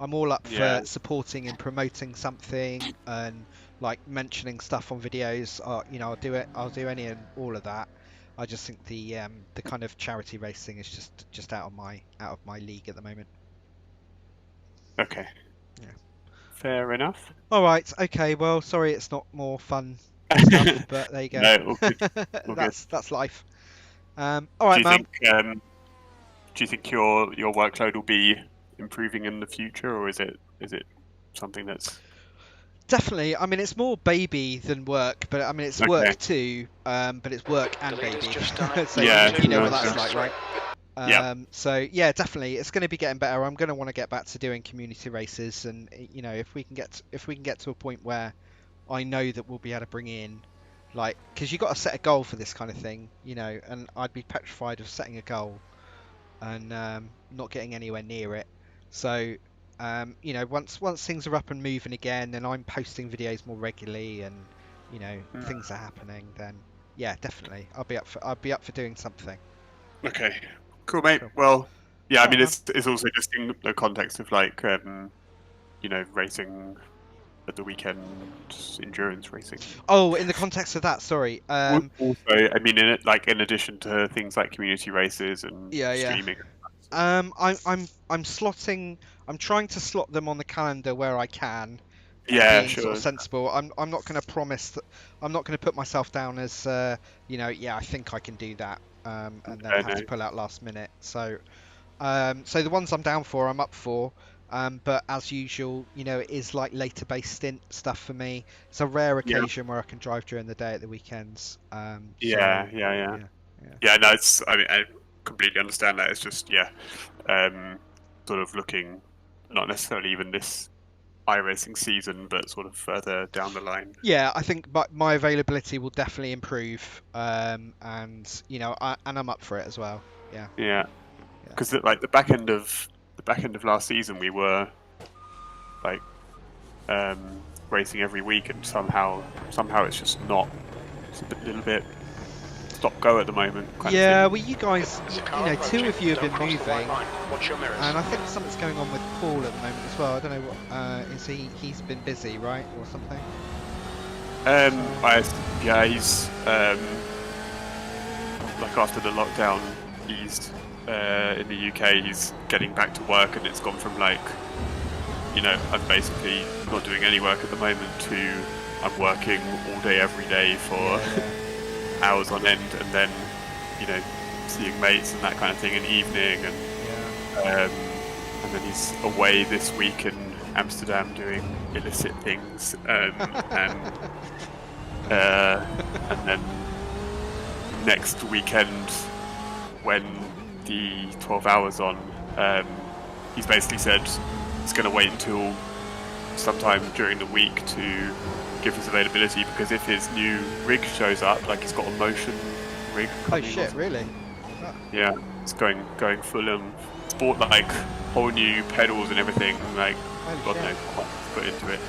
I'm all up for supporting and promoting something, and like mentioning stuff on videos. You know, I'll do it. I'll do any and all of that. I just think the kind of charity racing is just out of my league at the moment. Okay. Yeah. Fair enough. All right. Okay. Well, sorry, it's not more fun stuff, but there you go. No, all good. All that's life. All right, man. Do you think your workload will be improving in the future, or is it something that's definitely? I mean, it's more baby than work, but I mean, it's work too. But it's work and baby. So you know what that's like, right? So yeah, definitely, it's going to be getting better. I'm going to want to get back to doing community races, and, you know, if we can get to a point where I know that we'll be able to bring in, like, because you've got to set a goal for this kind of thing, you know, and I'd be petrified of setting a goal and not getting anywhere near it. So you know, once things are up and moving again, and I'm posting videos more regularly, and, you know, things are happening, then yeah, definitely, I'll be up for doing something. Okay. Cool, mate. Cool. Well, yeah, I mean, it's also just in the context of, like, you know, racing at the weekend, endurance racing. Oh, in the context of that, sorry. Also, I mean, in addition to things like community races and streaming. I'm slotting. I'm trying to slot them on the calendar where I can. Yeah, being sure. sort of sensible. I'm not going to promise that. I'm not going to put myself down as you know, yeah, I think I can do that, and then have to pull out last minute. So So the ones I'm down for, I'm up for. But as usual, you know, it is like later based stint stuff for me. It's a rare occasion where I can drive during the day at the weekends. Yeah. Yeah. Yeah, no, it's. I mean, I completely understand that. It's just, sort of looking, not necessarily even this iRacing season, but sort of further down the line. Yeah, I think my availability will definitely improve, and you know, I'm up for it as well. Yeah. Yeah, because like the back end of last season, we were like racing every week, and somehow it's just not. It's a little bit stop go at the moment. Yeah, well, you guys, you know, two of you have been moving, Watch your mirrors. and I think something's going on with Paul at the moment as well. I don't know what is he's been busy, right, or something. He's like after the lockdown eased in the UK, he's getting back to work, and it's gone from like, you know, I'm basically not doing any work at the moment to I'm working all day every day for hours on end, and then, you know, seeing mates and that kind of thing in the evening, and then he's away this week in Amsterdam doing illicit things, and then next weekend when the 12 hours on, he's basically said he's going to wait until sometime during the week to give his availability, because if his new rig shows up, like he's got a motion rig. Oh shit, really? Oh. Yeah, it's going full sport, like whole new pedals and everything, like God knows what to put into it.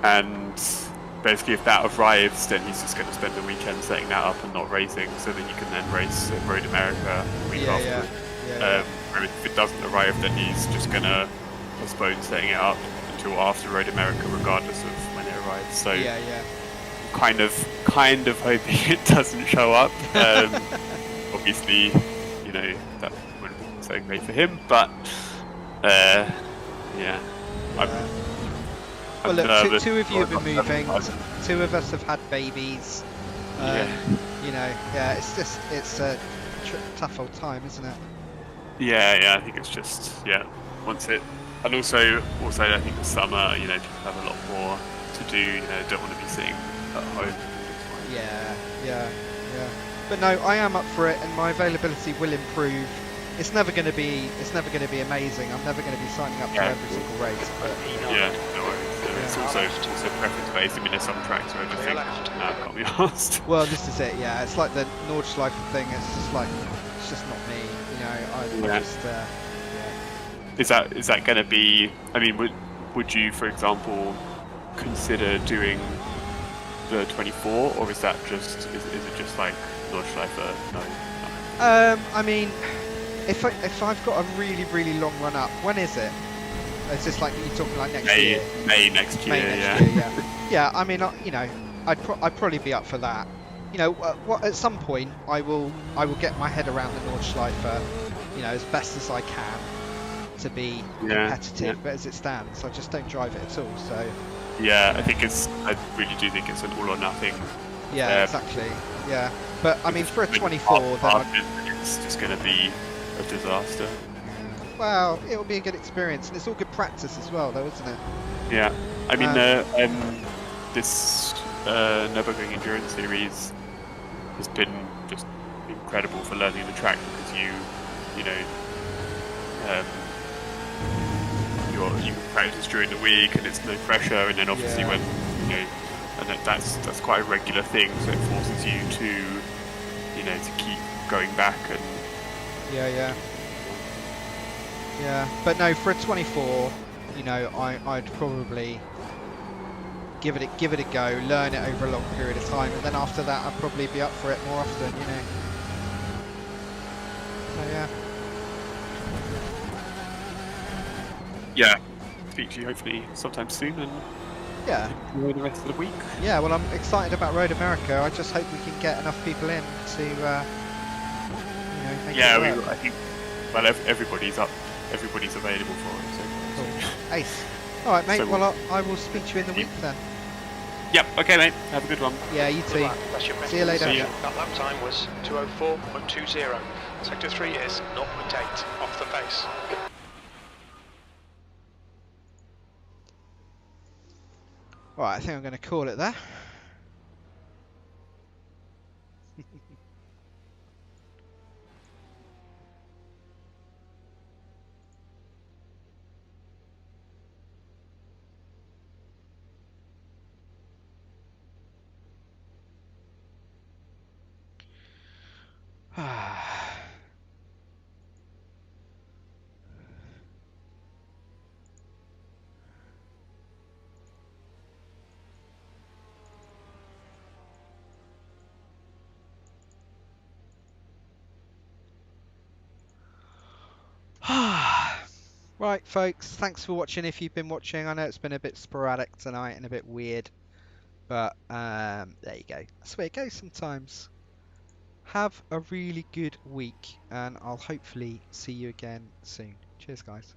And basically if that arrives, then he's just going to spend the weekend setting that up and not racing, so that he can then race at Road America the week after. Or if it doesn't arrive, then he's just going to postpone setting it up until after Road America, regardless of when it arrives. So kind of hoping it doesn't show up. Obviously, you know, that wouldn't be so great for him, but Well, look, two of you have been moving. Two of us have had babies. You know, it's a tough old time, isn't it? Yeah, I think it's just once it, and also I think the summer, you know, people have a lot more to do. You know, don't want to be sitting at home. Yeah. But no, I am up for it, and my availability will improve. It's never going to be amazing. I'm never going to be signing up for every single race. But no worries. It's also preference based. I mean, there's some tracks where I just think, no, I can't be asked. Well, this is it. Yeah, it's like the Nordschleife thing. It's just not me. You know, I just. Is that going to be? I mean, would you, for example, consider doing the 24, or is that just is it just like Nordschleife? No. I mean, if I've got a really, really long run up, when is it? It's just like you're talking like next year. May next year. Yeah. I mean, you know, I'd probably be up for that. You know, at some point I will get my head around the Nordschleife, you know, as best as I can to be competitive. But as it stands, I just don't drive it at all. So. Yeah, I really do think it's an all or nothing. Yeah, exactly. Yeah, but I mean, for a 24, then it's just going to be a disaster. Well, it will be a good experience, and it's all good practice as well, though, isn't it? Yeah, I mean, this Nürburgring Endurance Series has been just incredible for learning the track, because you know, you can practice during the week, and it's no pressure, and then obviously when you know, and that's quite a regular thing, so it forces you to, you know, to keep going back and. Yeah, but no, for a 24, you know, I'd probably give it a go, learn it over a long period of time, and then after that I'd probably be up for it more often, you know. So yeah, speak to you hopefully sometime soon, and enjoy the rest of the week. Yeah, well, I'm excited about Road America. I just hope we can get enough people in to, you know, make it work. I think, well, everybody's up. Everybody's available for it. So. Cool. Ace. All right, mate. So well, I will speak to you in the week then. Yep. Okay, mate. Have a good one. Yeah, you too. See you later. That lap time was 2:04.20. Sector 3 is 0.8 off the pace. Right, I think I'm going to call it there. Right, folks, thanks for watching. If you've been watching, I know it's been a bit sporadic tonight and a bit weird, but there you go. That's the way it goes sometimes. Have a really good week, and I'll hopefully see you again soon. Cheers, guys.